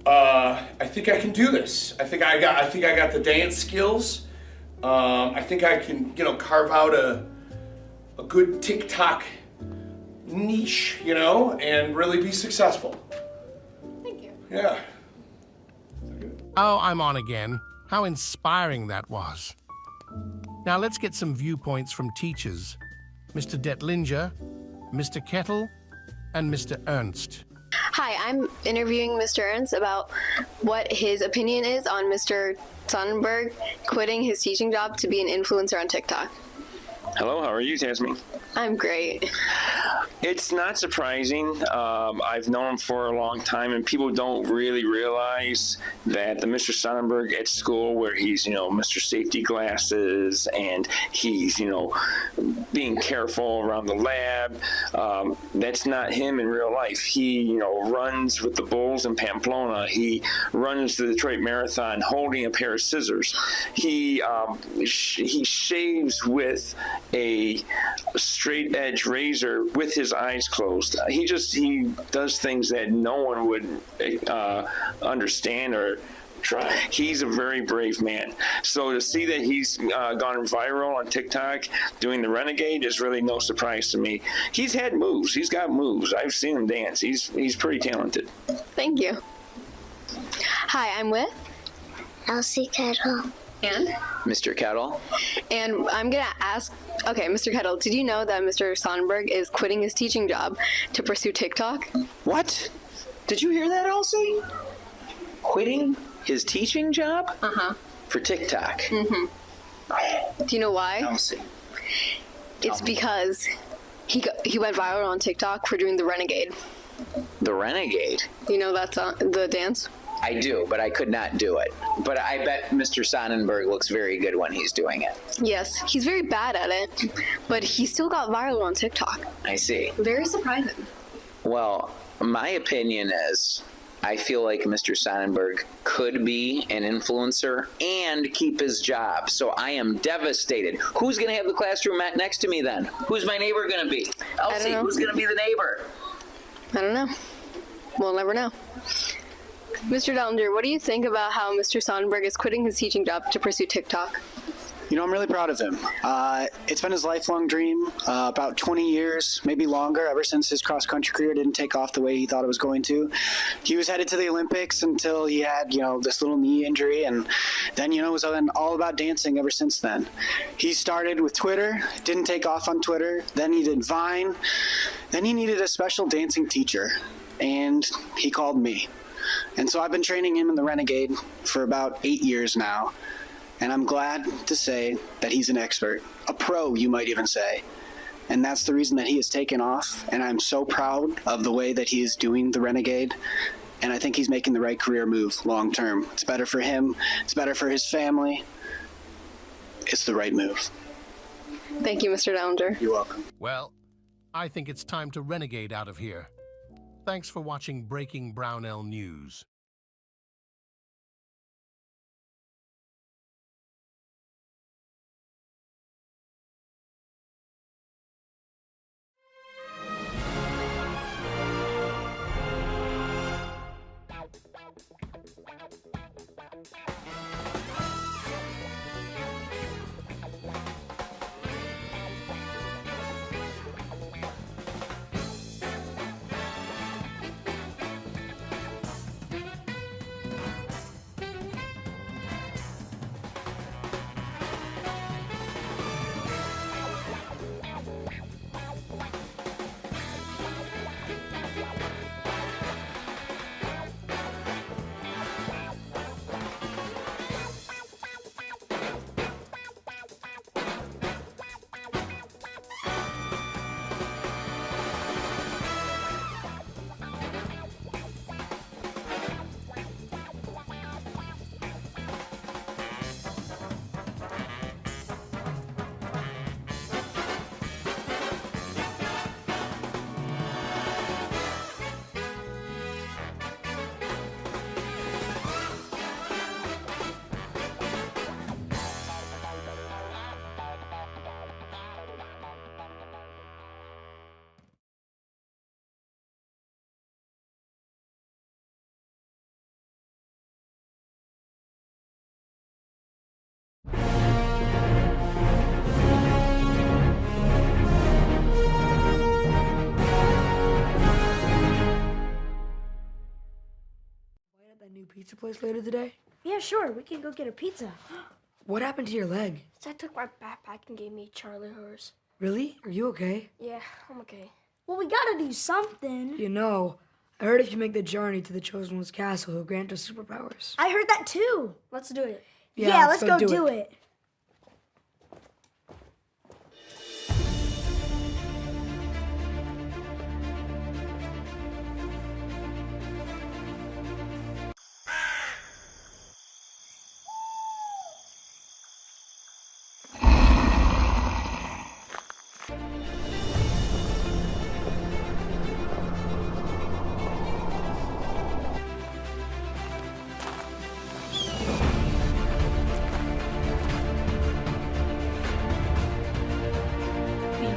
I think I can do this. I think I got the dance skills. I think I can, carve out a good TikTok niche, and really be successful. Thank you. Yeah. Oh, I'm on again. How inspiring that was. Now let's get some viewpoints from teachers. Mr. Detlinger, Mr. Kettle, and Mr. Ernst. Hi, I'm interviewing Mr. Ernst about what his opinion is on Mr. Sonnenberg quitting his teaching job to be an influencer on TikTok. Hello, how are you, Tasmin? I'm great. It's not surprising. I've known him for a long time, and people don't really realize that the Mr. Sonnenberg at school, where he's, Mr. Safety Glasses, and he's, being careful around the lab, that's not him in real life. He, runs with the Bulls in Pamplona. He runs the Detroit Marathon holding a pair of scissors. He shaves with a straight edge razor with his eyes closed. He does things that no one would understand or try. He's a very brave man. So to see that he's gone viral on TikTok doing the Renegade is really no surprise to me. He's had moves. He's got moves. I've seen him dance. He's pretty talented. Thank you. Hi, I'm with Elsie Kettle. And Mr. Kettle. And I'm gonna ask, okay, Mr. Kettle, did you know that Mr. Sonnenberg is quitting his teaching job to pursue TikTok? What? Did you hear that, Elsie? Quitting his teaching job? Uh-huh. For TikTok. Mm-hmm. Do you know why? Elsie. It's because he went viral on TikTok for doing the Renegade. The Renegade? You know that's the dance? I do, but I could not do it. But I bet Mr. Sonnenberg looks very good when he's doing it. Yes, he's very bad at it, but he still got viral on TikTok. I see. Very surprising. Well, my opinion is I feel like Mr. Sonnenberg could be an influencer and keep his job. So I am devastated. Who's going to have the classroom mat next to me then? Who's my neighbor going to be? Elsie, who's going to be the neighbor? I don't know. We'll never know. Mr. Dellinger, what do you think about how Mr. Sonnenberg is quitting his teaching job to pursue TikTok? I'm really proud of him. It's been his lifelong dream, about 20 years, maybe longer, ever since his cross-country career didn't take off the way he thought it was going to. He was headed to the Olympics until he had, this little knee injury, and then, it was all about dancing ever since then. He started with Twitter, didn't take off on Twitter, then he did Vine, then he needed a special dancing teacher, and he called me. And so I've been training him in the Renegade for about 8 years now. And I'm glad to say that he's an expert, a pro, you might even say. And that's the reason that he has taken off. And I'm so proud of the way that he is doing the Renegade. And I think he's making the right career move long term. It's better for him. It's better for his family. It's the right move. Thank you, Mr. Dellinger. You're welcome. Well, I think it's time to renegade out of here. Thanks for watching Breaking Brownell News. pizza place later today? Yeah, sure. We can go get a pizza. What happened to your leg? So I took my backpack and gave me a Charlie horse. Really? Are you okay? Yeah, I'm okay. Well, we gotta do something. You know, I heard if you make the journey to the Chosen One's castle, he'll grant us superpowers. I heard that too. Let's do it. Yeah, let's go do it.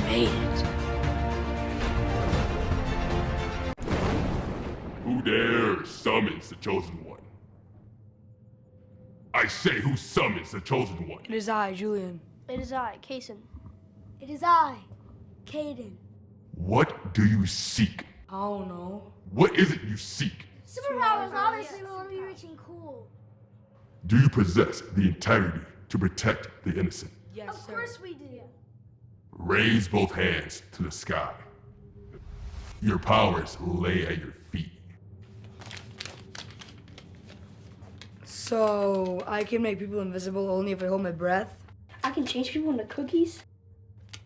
Made it. Who dare summons the Chosen One? I say, who summons the Chosen One? It is I, Julian. It is I, Kason. It is I, Caden. What do you seek? I don't know. What is it you seek? Superpowers, obviously, we want to be rich and cool. Do you possess the integrity to protect the innocent? Yes, Of course we do. Raise both hands to the sky. Your powers lay at your feet. So, I can make people invisible only if I hold my breath? I can change people into cookies.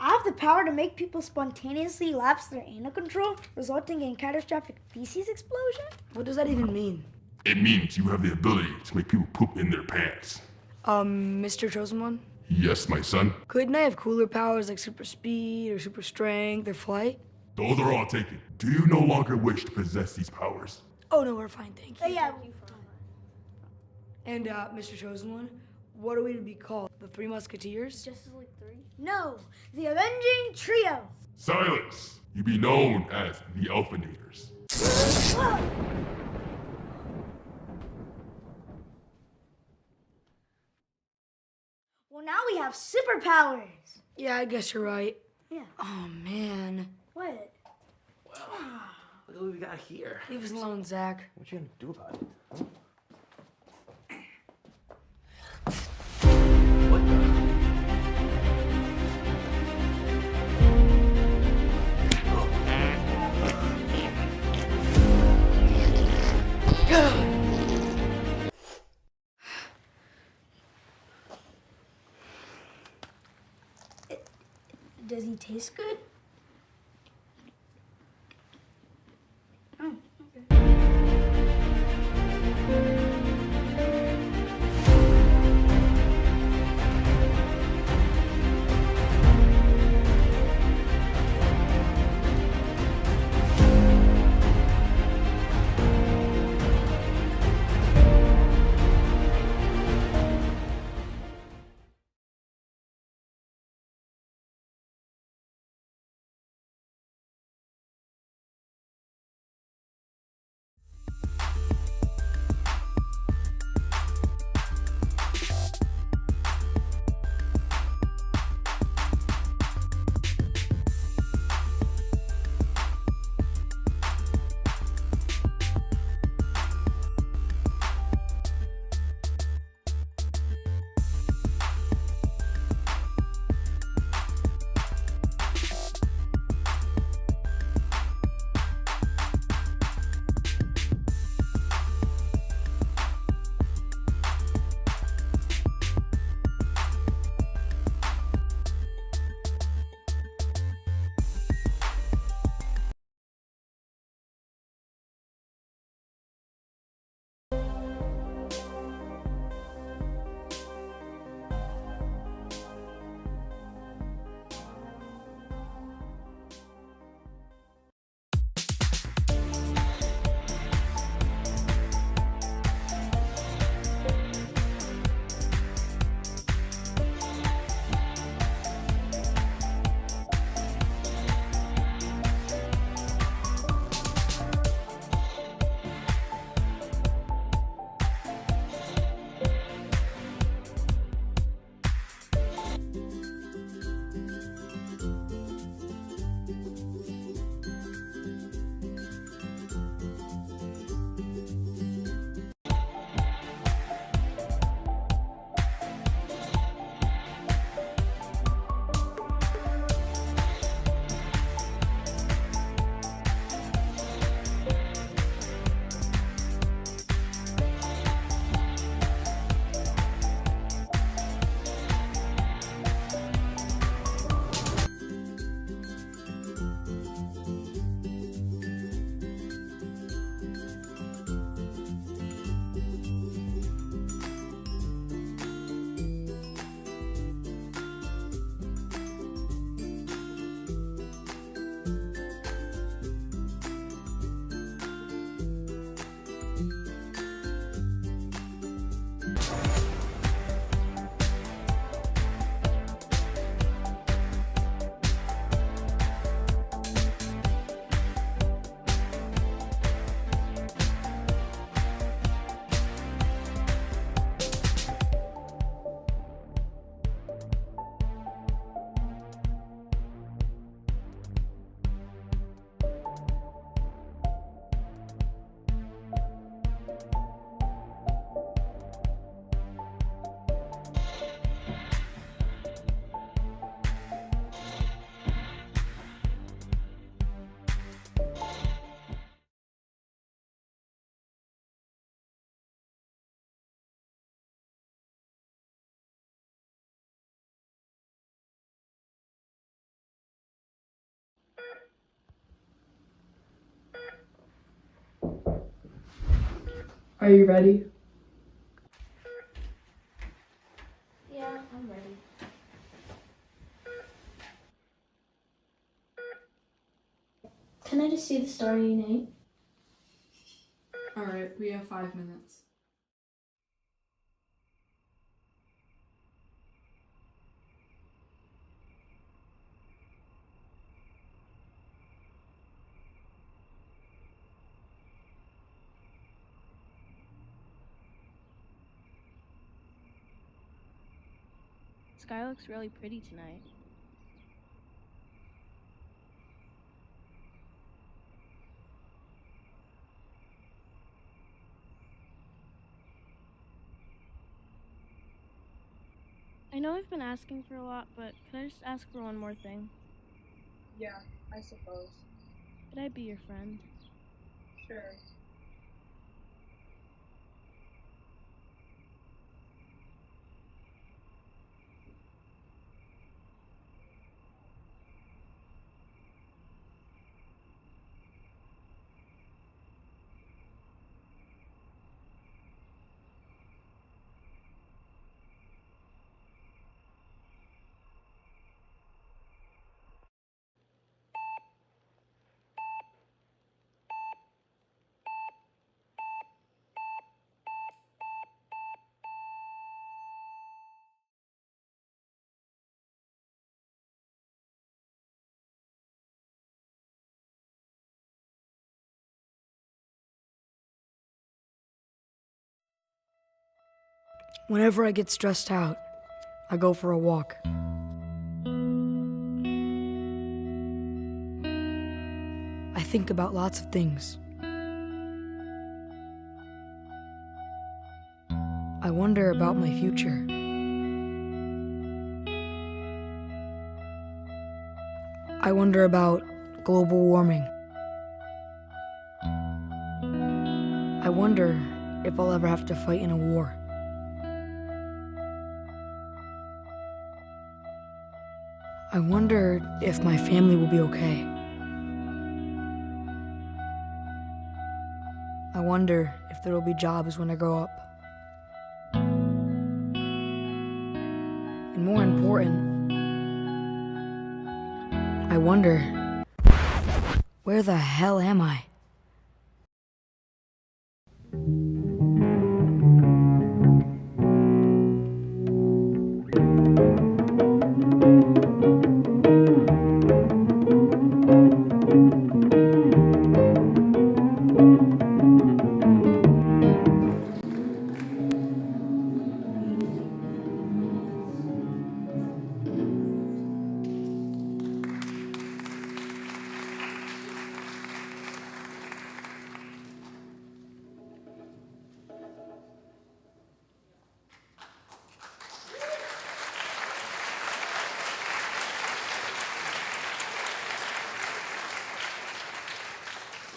I have the power to make people spontaneously lapse their anal control, resulting in catastrophic feces explosion. What does that even mean? It means you have the ability to make people poop in their pants. Mr. Chosen One? Yes, my son. Couldn't I have cooler powers like super speed or super strength or flight? Those are all taken. Do you no longer wish to possess these powers? Oh no, we're fine, thank you. Yeah. And Mr. Chosen One, what are we to be called? The Three Musketeers? Justice League 3. No, the Avenging Trio. Silence! You be known as the Elfinators. Well, now we have superpowers. Yeah, I guess you're right. Yeah. Oh man. What? Look at what we got here. Leave us alone, Zach. What you gonna do about it? Huh? What Does he taste good? Are you ready? Yeah, I'm ready. Can I just see the story, Nate? Alright, we have 5 minutes. Sky looks really pretty tonight. I know I've been asking for a lot, but could I just ask for one more thing? Yeah, I suppose. Could I be your friend? Sure. Whenever I get stressed out, I go for a walk. I think about lots of things. I wonder about my future. I wonder about global warming. I wonder if I'll ever have to fight in a war. I wonder if my family will be okay. I wonder if there will be jobs when I grow up. And more important, I wonder, where the hell am I?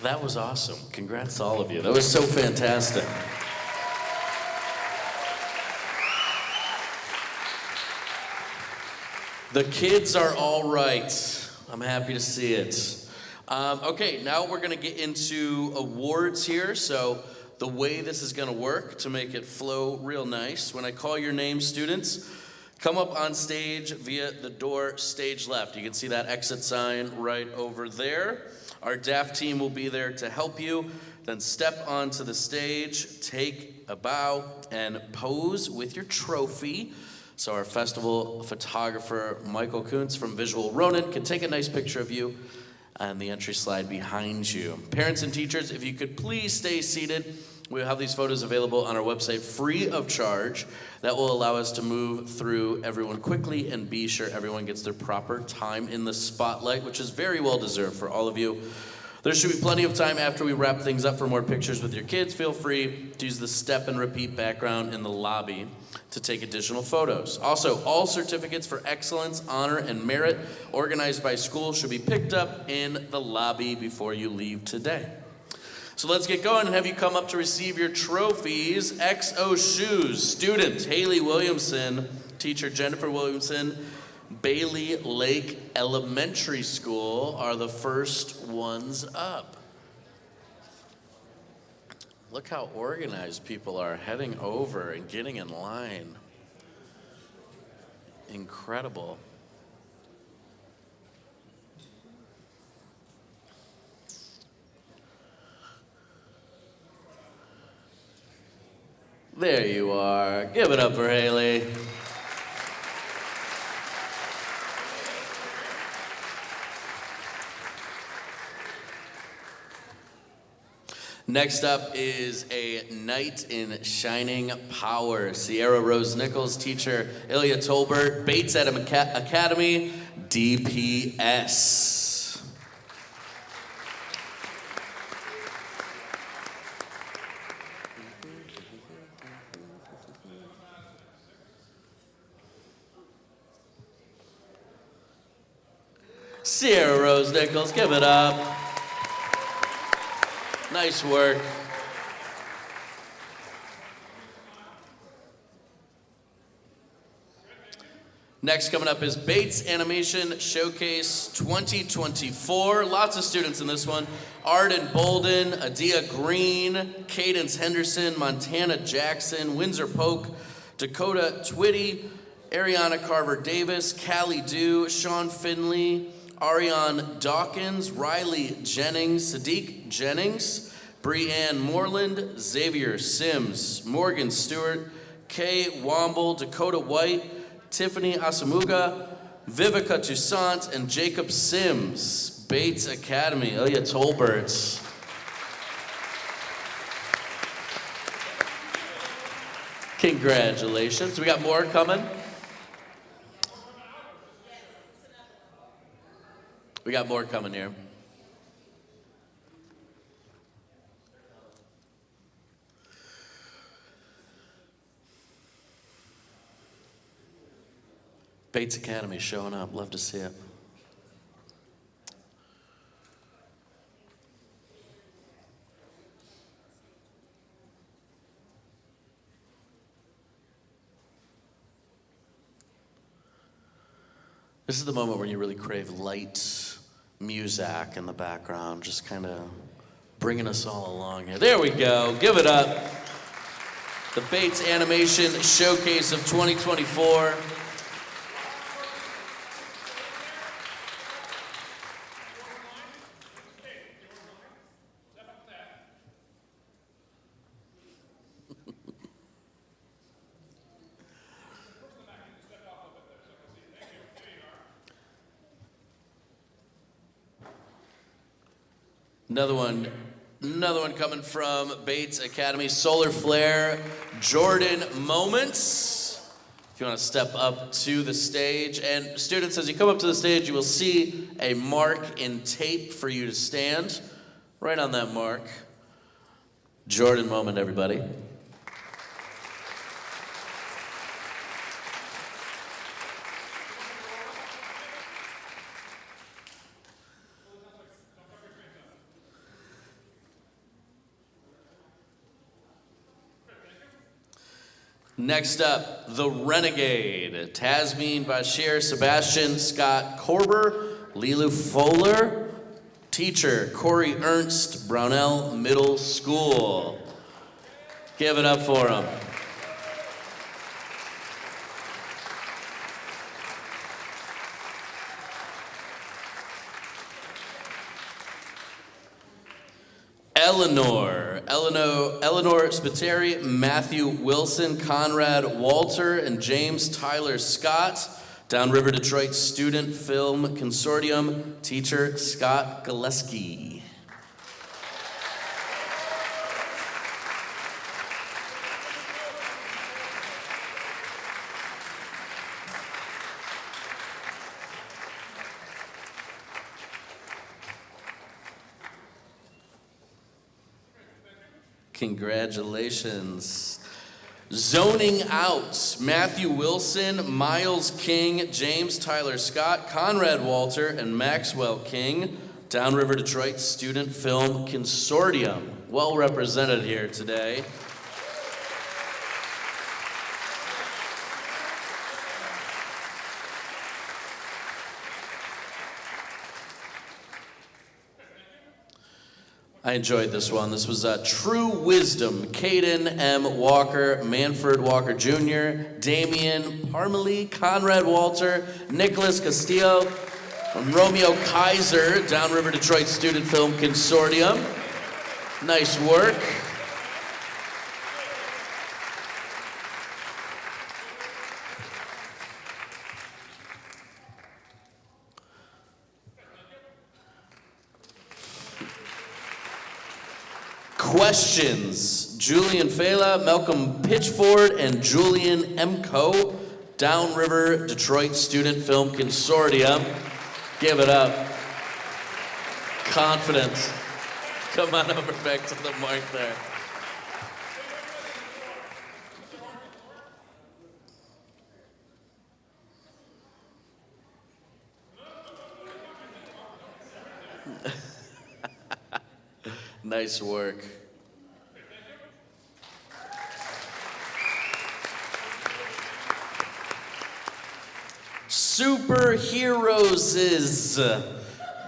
That was awesome. Congrats to all of you. That was so fantastic. The kids are all right. I'm happy to see it. Okay, now we're going to get into awards here. So the way this is going to work to make it flow real nice, when I call your name, students, come up on stage via the door stage left. You can see that exit sign right over there. Our DAFT team will be there to help you. Then step onto the stage, take a bow, and pose with your trophy. So our festival photographer, Michael Kuntz from Visual Ronin, can take a nice picture of you and the entry slide behind you. Parents and teachers, if you could please stay seated. We'll have these photos available on our website free of charge. That will allow us to move through everyone quickly and be sure everyone gets their proper time in the spotlight, which is very well deserved for all of you. There should be plenty of time after we wrap things up for more pictures with your kids. Feel free to use the step and repeat background in the lobby to take additional photos. Also, all certificates for excellence, honor, and merit organized by school should be picked up in the lobby before you leave today. So let's get going and have you come up to receive your trophies. XO Shoes, student Haley Williamson, teacher Jennifer Williamson, Bailey Lake Elementary School are the first ones up. Look how organized people are heading over and getting in line. Incredible. There you are. Give it up for Haley. Next up is a knight in shining power. Sierra Rose Nichols, teacher Ilya Tolbert, Bates Academy, DPS. Sierra Rose Nichols, give it up. Nice work. Next coming up is Bates Animation Showcase 2024. Lots of students in this one. Arden Bolden, Adia Green, Cadence Henderson, Montana Jackson, Windsor Polk, Dakota Twitty, Ariana Carver Davis, Callie Dew, Sean Finley, Ariane Dawkins, Riley Jennings, Sadiq Jennings, Breanne Moreland, Xavier Sims, Morgan Stewart, Kay Womble, Dakota White, Tiffany Asamuga, Vivica Toussaint, and Jacob Sims. Bates Academy, Ilya Tolbert. Congratulations. We got more coming. We got more coming here. Bates Academy showing up. Love to see it. This is the moment where you really crave light music in the background, just kind of bringing us all along here. There we go. Give it up. The Bates Animation Showcase of 2024. Another one coming from Bates Academy, Solar Flare, Jordan Moments. If you want to step up to the stage. And students, as you come up to the stage, you will see a mark in tape for you to stand. Right on that mark. Jordan Moment, everybody. Next up, The Renegade. Tasmin Bashir, Sebastian Scott Korber, Lilu Fowler, teacher Corey Ernst, Brownell Middle School. Give it up for him. Eleanor Spiteri, Matthew Wilson, Conrad Walter, and James Tyler Scott. Downriver Detroit Student Film Consortium, teacher Scott Gillespie. Congratulations. Zoning Out, Matthew Wilson, Miles King, James Tyler Scott, Conrad Walter, and Maxwell King. Downriver Detroit Student Film Consortium. Well represented here today. I enjoyed this one. This was True Wisdom. Caden M. Walker, Manford Walker Jr., Damian Parmalee, Conrad Walter, Nicholas Castillo, and Romeo Kaiser, Downriver Detroit Student Film Consortium. Nice work. Questions. Julian Fela, Malcolm Pitchford, and Julian Emco, Downriver Detroit Student Film Consortium. Give it up. Confidence. Come on over back to the mic there. Nice work. Superheroes is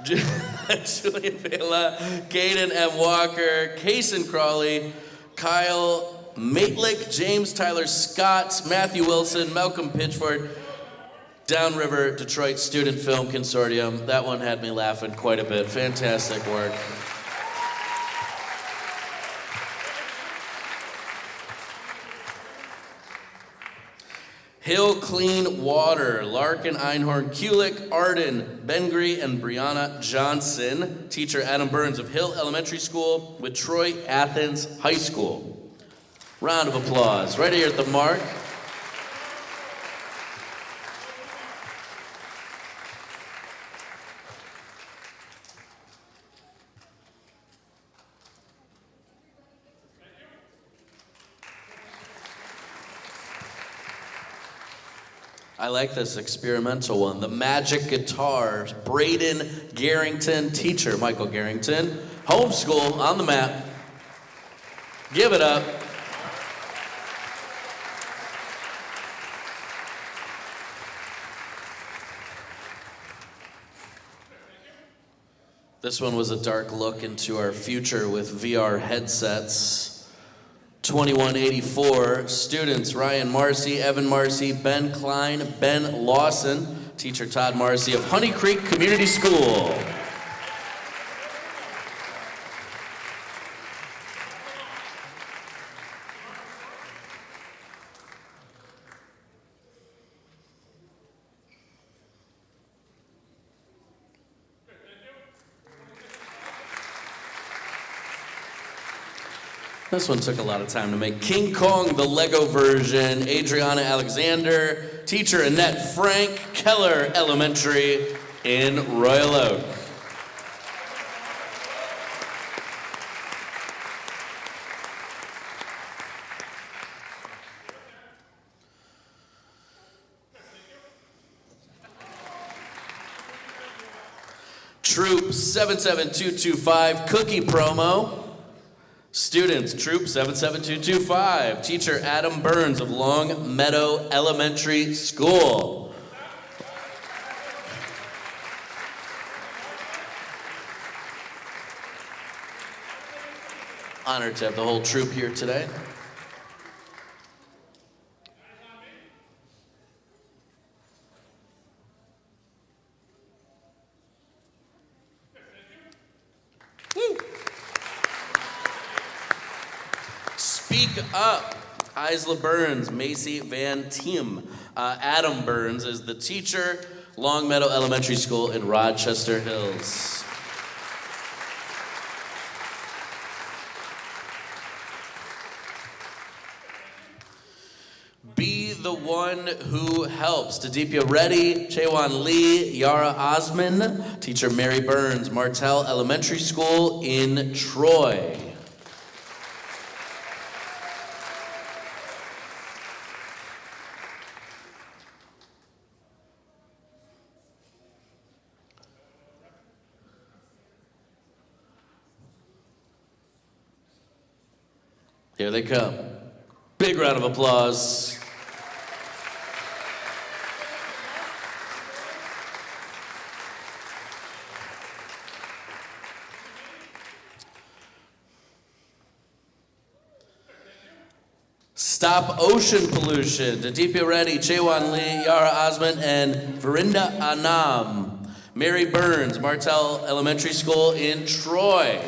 Julian Vela, Caden M. Walker, Kason Crawley, Kyle Maitlick, James Tyler Scott, Matthew Wilson, Malcolm Pitchford, Downriver Detroit Student Film Consortium. That one had me laughing quite a bit. Fantastic work. Hill Clean Water, Larkin, Einhorn, Kulik, Arden, Bengry, and Brianna Johnson. Teacher Adam Burns of Hill Elementary School with Troy Athens High School. Round of applause right here at the mark. I like this experimental one. The Magic Guitar, Braden Garrington, teacher Michael Garrington. Homeschool on the map. Give it up. This one was a dark look into our future with VR headsets. 2184 students, Ryan Marcy, Evan Marcy, Ben Klein, Ben Lawson, teacher Todd Marcy of Honey Creek Community School. This one took a lot of time to make. King Kong, the Lego version. Adriana Alexander, teacher Annette Frank, Keller Elementary in Royal Oak. Troop 77225, cookie promo. Students, Troop 77225, teacher Adam Burns of Long Meadow Elementary School. Honored to have the whole troop here today. Speak Up, Isla Burns, Macy Van Tiem. Adam Burns is the teacher, Long Meadow Elementary School in Rochester Hills. Be the one who helps. Tadipia Reddy, Chewan Lee, Yara Osman, teacher Mary Burns, Martell Elementary School in Troy. Here they come. Big round of applause. Stop Ocean Pollution, Aditya Reddy, Chewan Lee, Yara Osman, and Verinda Anam. Mary Burns, Martell Elementary School in Troy.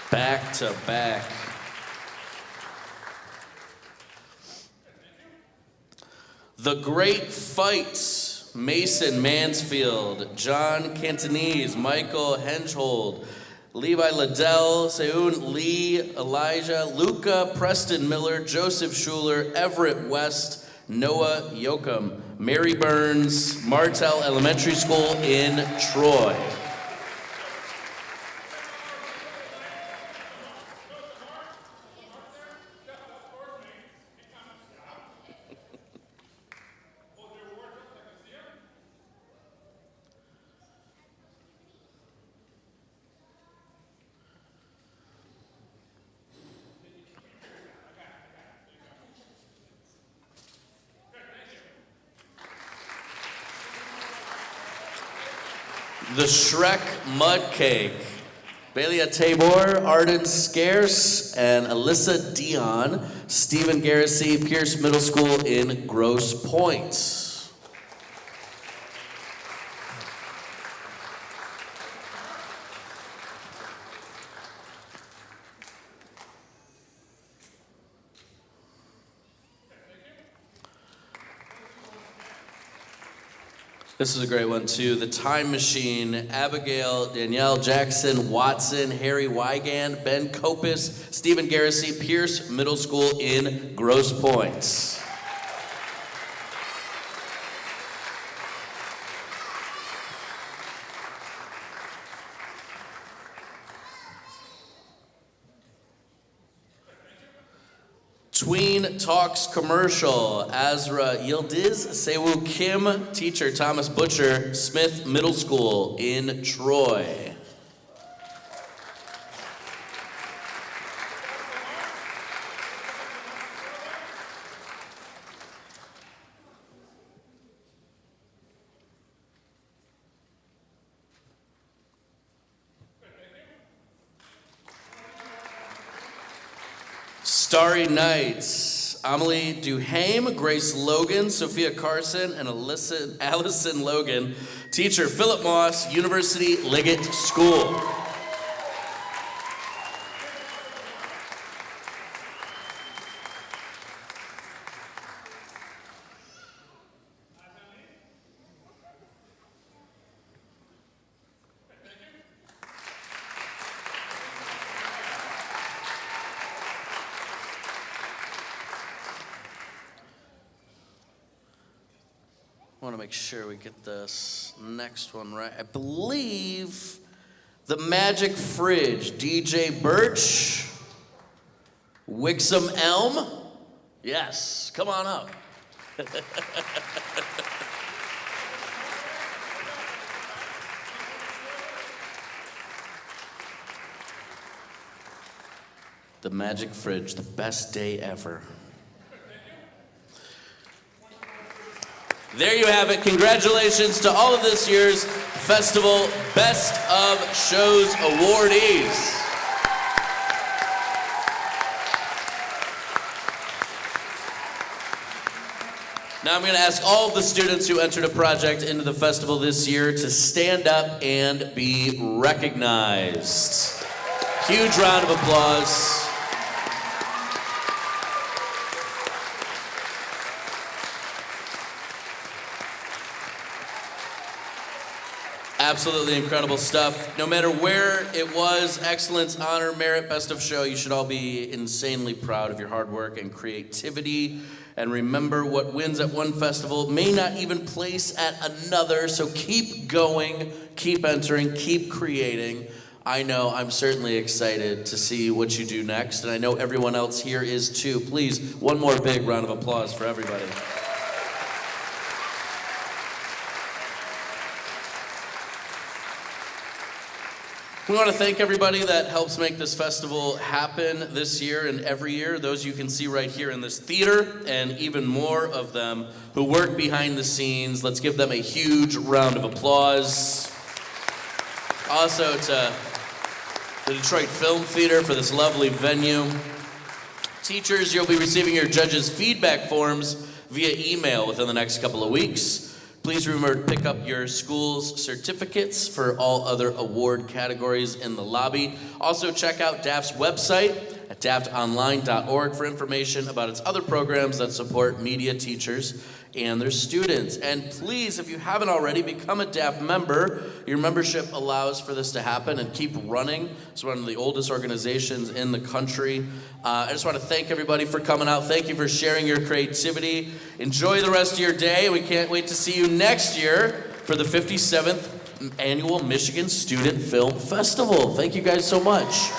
Back to back. The Great Fight, Mason Mansfield, John Cantonese, Michael Henschhold, Levi Liddell, Seun Lee, Elijah, Luca, Preston Miller, Joseph Schuler, Everett West, Noah Yoakum, Mary Burns, Martell Elementary School in Troy. The Shrek Mud Cake. Belia Tabor, Arden Scarce, and Alyssa Dion, Stephen Garrissey, Pierce Middle School in Grosse Pointe. This is a great one too. The Time Machine, Abigail, Danielle Jackson, Watson, Harry Wygand, Ben Copus, Stephen Garrissey, Pierce Middle School in Grosse Pointe. Tween Talks Commercial, Azra Yildiz, Sewu Kim, teacher Thomas Butcher, Smith Middle School in Troy. Starry Nights, Amelie Duhame, Grace Logan, Sophia Carson, and Allison Logan. Teacher Philip Moss, University Liggett School. I want to make sure we get this next one right. I believe the Magic Fridge, DJ Birch, Wixom Elm. Yes, come on up. The Magic Fridge, the best day ever. There you have it. Congratulations to all of this year's festival Best of Shows awardees. Now I'm going to ask all of the students who entered a project into the festival this year to stand up and be recognized. Huge round of applause. Absolutely incredible stuff. No matter where it was, excellence, honor, merit, best of show, you should all be insanely proud of your hard work and creativity. And remember, what wins at one festival may not even place at another, so keep going, keep entering, keep creating. I know I'm certainly excited to see what you do next, and I know everyone else here is too. Please, one more big round of applause for everybody. We want to thank everybody that helps make this festival happen this year and every year. Those you can see right here in this theater, and even more of them who work behind the scenes. Let's give them a huge round of applause. Also to the Detroit Film Theater for this lovely venue. Teachers, you'll be receiving your judges' feedback forms via email within the next couple of weeks. Please remember to pick up your school's certificates for all other award categories in the lobby. Also, check out DAFT's website at daftonline.org for information about its other programs that support media teachers and their students. And please, if you haven't already, become a DAFT member. Your membership allows for this to happen and keep running. It's one of the oldest organizations in the country. I just want to thank everybody for coming out. Thank you for sharing your creativity. Enjoy the rest of your day. We can't wait to see you next year for the 57th Annual Michigan Student Film Festival. Thank you guys so much.